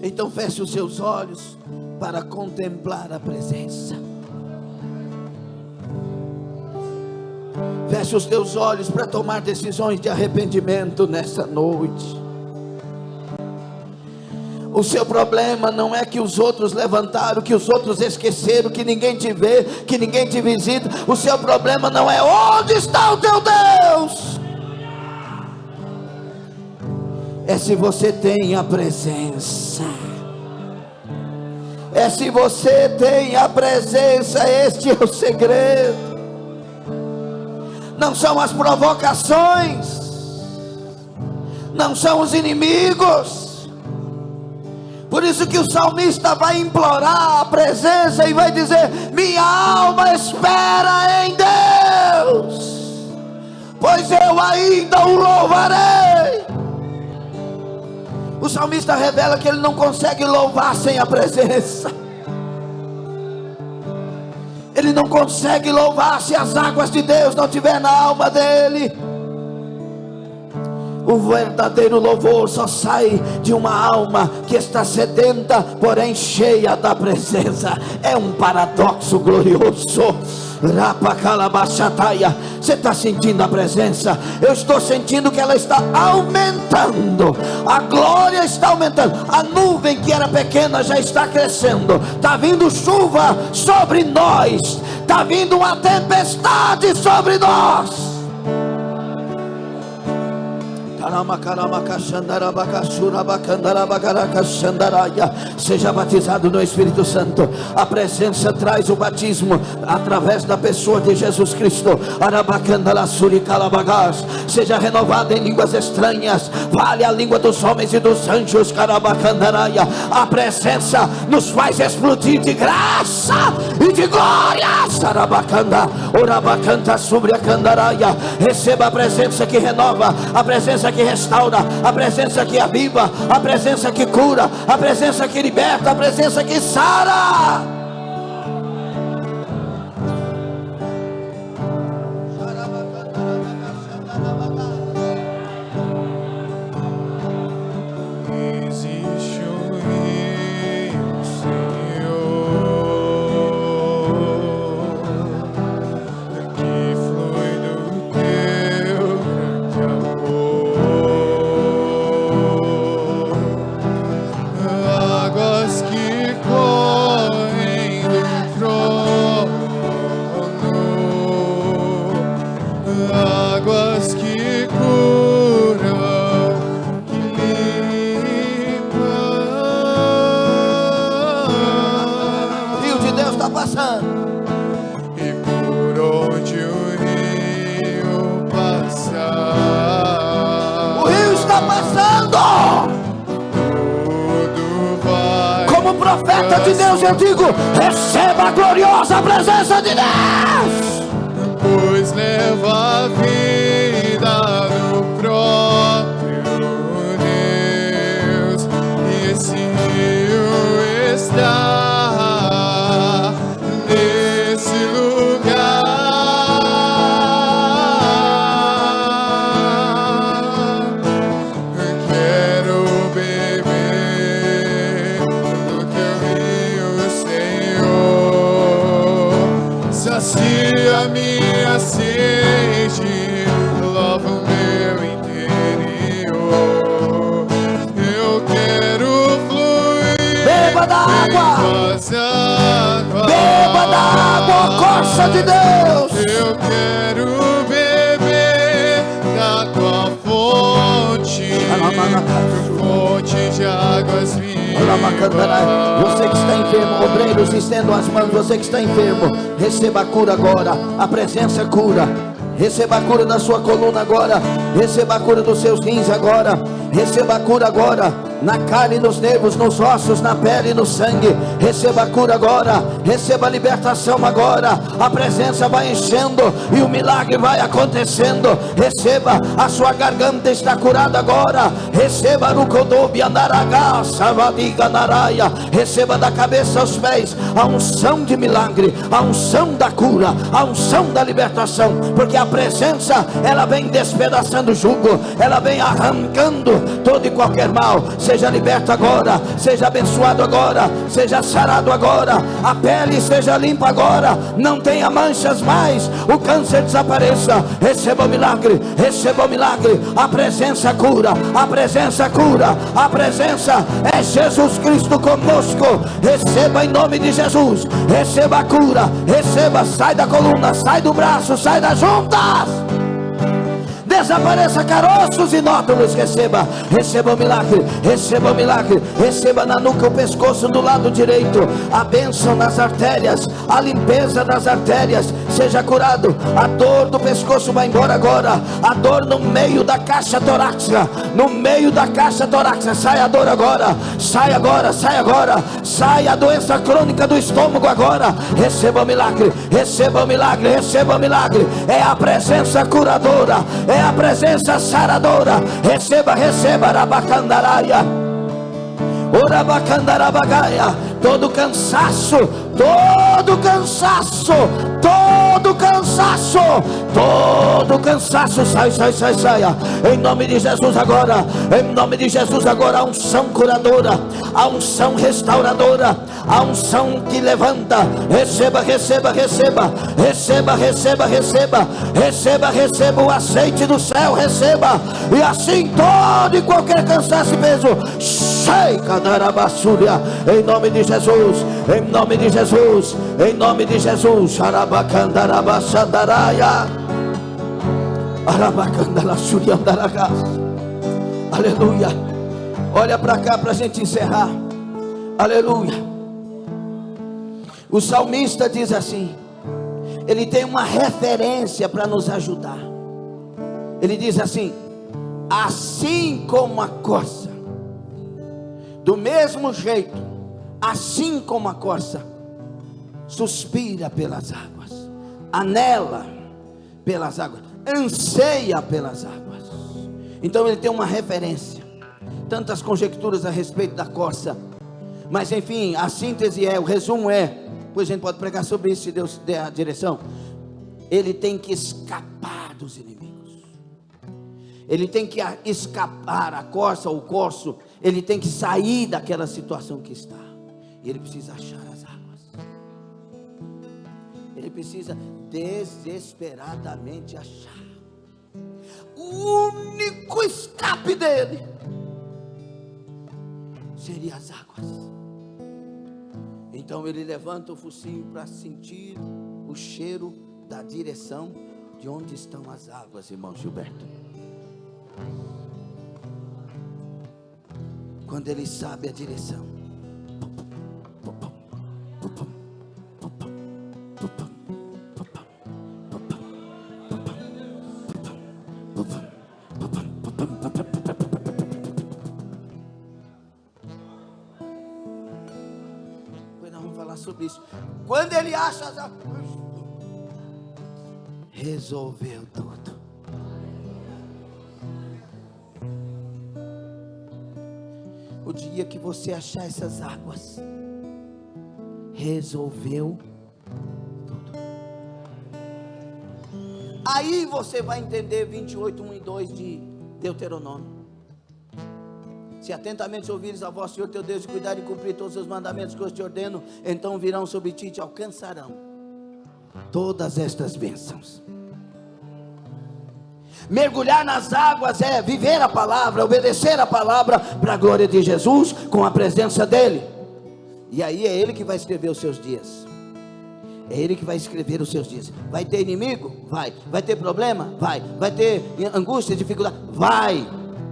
Então feche os seus olhos para contemplar a presença. Feche os teus olhos para tomar decisões de arrependimento nessa noite. O seu problema não é que os outros levantaram, que os outros esqueceram, que ninguém te vê, que ninguém te visita. O seu problema não é onde está o teu Deus. É se você tem a presença. É se você tem a presença. Este é o segredo. não são as provocações, não são os inimigos. Por isso que o salmista vai implorar a presença e vai dizer: minha alma espera em Deus, pois eu ainda o louvarei. O salmista revela que ele não consegue louvar sem a presença. Ele não consegue louvar se as águas de Deus não estiver na alma dele. O verdadeiro louvor só sai de uma alma que está sedenta, porém cheia da presença. É um paradoxo glorioso. Você está sentindo a presença? Eu estou sentindo que ela está aumentando. A glória está aumentando. A nuvem que era pequena já está crescendo. Está vindo chuva sobre nós. Está vindo uma tempestade sobre nós. Seja batizado no Espírito Santo. A presença traz o batismo através da pessoa de Jesus Cristo. Seja renovado em línguas estranhas. Fale a língua dos homens e dos anjos. A presença nos faz explodir de graça e de glória. Receba a presença que renova, a presença que restaura, a presença que aviva, a presença que cura, a presença que liberta, a presença que sara. Existe um rio, Senhor, que flui do teu grande amor, águas que correm do trono, águas que curam, passando. E por onde o rio passar, o rio está passando. Tudo vai. Como profeta de Deus eu digo: receba a gloriosa presença de Deus, pois leva a vida no próprio Deus, e esse rio está nesse lugar. Quero beber do teu rio, Senhor. Sacia minha sede, lava o meu interior. Eu quero fluir. Beba da água, beba da água, corça de Deus. Eu quero beber da tua fonte, fonte de águas vivas. Você que está enfermo, obreiros, estendam as mãos. Você que está enfermo, receba a cura agora. A presença cura. Receba a cura da sua coluna agora. Receba a cura dos seus rins agora. Receba a cura agora, na carne, nos nervos, nos ossos, na pele e no sangue. Receba a cura agora. Receba a libertação agora. A presença vai enchendo e o milagre vai acontecendo. Receba, a sua garganta está curada agora. Receba no Kodobi Andaragá, Savadiga Naraia. Receba da cabeça aos pés a unção de milagre, a unção da cura, a unção da libertação, porque a presença, ela vem despedaçando o jugo, ela vem arrancando todo e qualquer mal. Seja liberto agora, seja abençoado agora, seja sarado agora, a pele seja limpa agora, não tenha manchas mais, o câncer desapareça. Receba o milagre, receba o milagre. A presença cura, a presença cura, a presença é Jesus Cristo conosco. Receba em nome de Jesus, receba a cura, receba. Sai da coluna, sai do braço, sai das juntas. desapareça caroços e nódulos. Receba, receba o milagre, receba o milagre, receba na nuca, o pescoço do lado direito, a bênção nas artérias, a limpeza das artérias. Seja curado, a dor do pescoço vai embora agora, a dor no meio da caixa torácica, no meio da caixa torácica, sai a dor agora, sai agora, sai agora, sai a doença crônica do estômago agora. Receba o milagre, receba o milagre, receba o milagre. É a presença curadora, é a presença saradora. Receba, receba, Arabacandaraia, Orabacandarabagaia. Todo cansaço, todo cansaço, todo cansaço, todo cansaço, sai, sai, sai, saia, em nome de Jesus agora, em nome de Jesus agora. A unção curadora, a unção restauradora, a unção que levanta. Receba, receba, receba, receba, receba, receba, receba, receba o azeite do céu, receba, e assim todo e qualquer cansaço e peso, sai, Cadarabassúria, em nome de Jesus, em nome de Jesus, em nome de Jesus. Arabacandarabasandaraia, Arabacandalassuriandaragas. Aleluia. Olha para cá para a gente encerrar. Aleluia. O salmista diz assim, ele tem uma referência para nos ajudar. Ele diz assim: assim como a corça, do mesmo jeito, assim como a corça suspira pelas águas, anela pelas águas, anseia pelas águas. Então ele tem uma referência. Tantas conjecturas a respeito da corça, mas enfim, a síntese é, o resumo é, pois a gente pode pregar sobre isso se Deus der a direção. Ele tem que escapar dos inimigos, ele tem que escapar, a corça ou o corso, ele tem que sair daquela situação que está, e ele precisa achar as águas, ele precisa desesperadamente achar. O único escape dele seria as águas. Então ele levanta o focinho para sentir o cheiro da direção de onde estão as águas, irmão Gilberto. Quando ele sabe a direção, sobre isso. Quando ele acha as águas, resolveu tudo. O dia que você achar essas águas, resolveu tudo. Aí você vai entender 28, 1 e 2 de Deuteronômio. Se atentamente ouvires a voz do Senhor teu Deus, e cuidar e cumprir todos os mandamentos que eu te ordeno, então virão sobre ti e te alcançarão todas estas bênçãos. Mergulhar nas águas é viver a palavra, obedecer a palavra para a glória de Jesus, com a presença dele. E aí é ele que vai escrever os seus dias. É ele que vai escrever os seus dias. Vai ter inimigo? Vai. Vai ter problema? Vai. Vai ter angústia, dificuldade? Vai.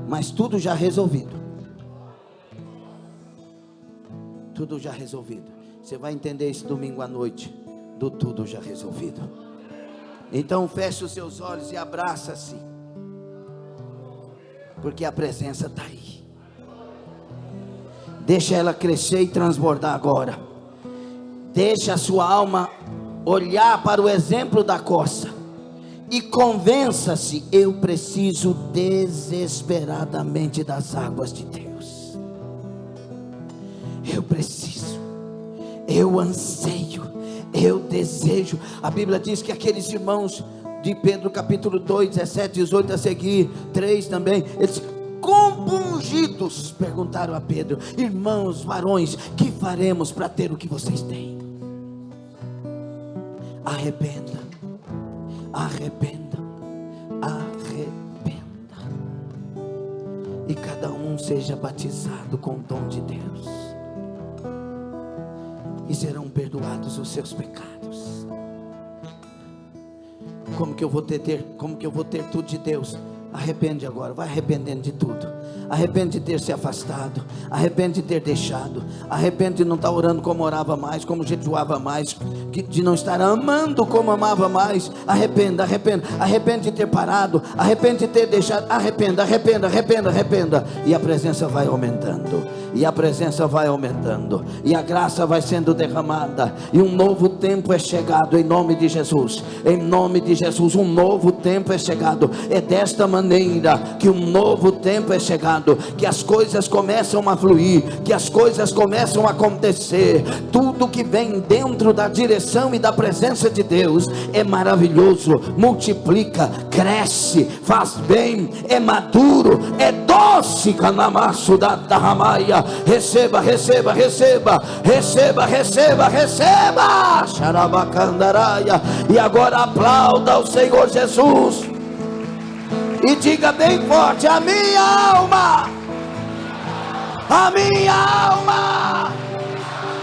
Mas tudo já resolvido. Tudo já resolvido. Você vai entender isso domingo à noite, do tudo já resolvido. Então feche os seus olhos e abraça-se, porque a presença está aí. Deixa ela crescer e transbordar agora. Deixa a sua alma olhar para o exemplo da corça e convença-se: eu preciso desesperadamente das águas de Deus. Eu preciso, eu anseio, eu desejo. A Bíblia diz que aqueles irmãos de Pedro capítulo 2, 17, 18 a seguir, 3 também, eles compungidos perguntaram a Pedro: irmãos, varões, que faremos para ter o que vocês têm? Arrependa, arrependa, arrependa, e cada um seja batizado com o dom de Deus, e serão perdoados os seus pecados. Como que eu vou ter tudo de Deus? Arrepende agora, vai arrependendo de tudo. Arrepende de ter se afastado, arrepende de ter deixado, arrepende de não estar orando como orava mais, como jejuava mais, de não estar amando como amava mais. Arrependa, arrepende de ter parado, arrepende de ter deixado. Arrependa, e a presença vai aumentando, e a presença vai aumentando, e a graça vai sendo derramada, e um novo tempo é chegado, em nome de Jesus, um novo tempo é chegado. É desta maneira que um novo tempo é chegado, que as coisas começam a fluir, que as coisas começam a acontecer. Tudo que vem dentro da direção e da presença de Deus é maravilhoso, multiplica, cresce, faz bem, é maduro, é doce. Canamaço da ramaia. Receba, Xarabacandaraia. E agora aplauda o Senhor Jesus e diga bem forte: a minha alma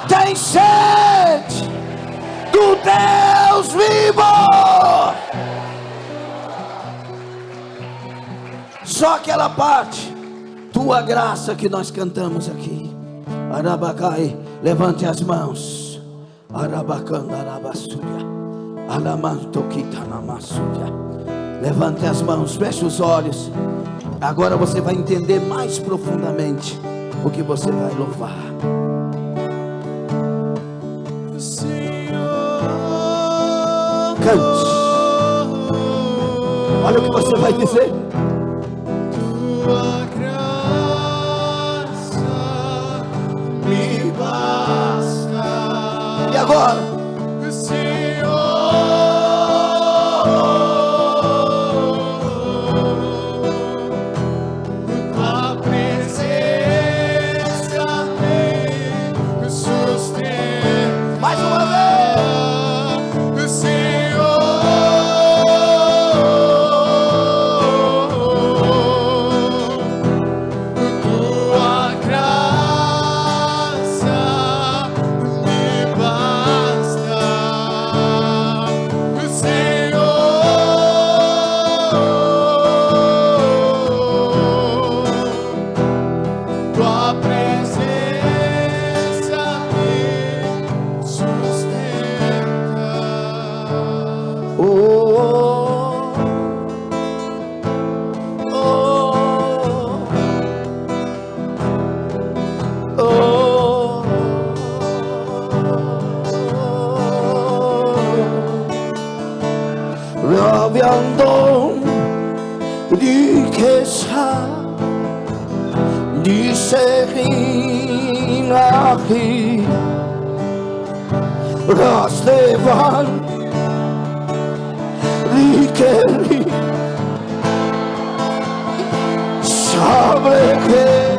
tem sede do Deus vivo. Só aquela parte, tua graça, que nós cantamos aqui. Arabacai, levante as mãos. Arabacandarabassuya, alamantoquitanamassuya. Levante as mãos, feche os olhos. Agora você vai entender mais profundamente o que você vai louvar. Cante. Olha o que você vai dizer. Tua graça me basta. E agora? Rastevan Rikeli Sabreke.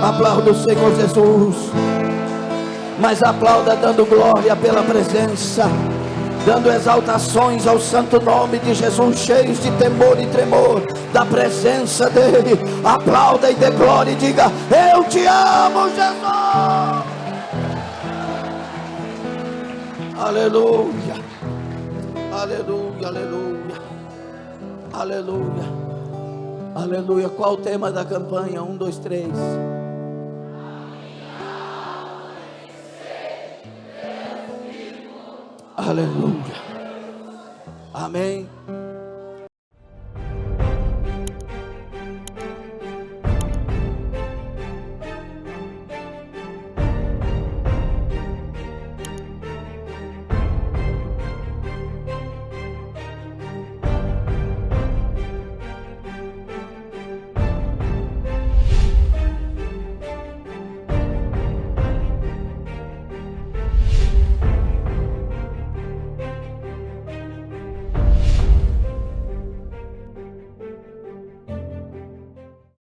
Aplauda o Senhor Jesus, mas aplauda dando glória pela presença, dando exaltações ao santo nome de Jesus, cheios de temor e tremor da presença dele. Aplauda e dê glória e diga: eu te amo, Jesus. Aleluia, aleluia, aleluia, aleluia, aleluia. Qual o tema da campanha? 1, 2, 3. Aleluia. Amém.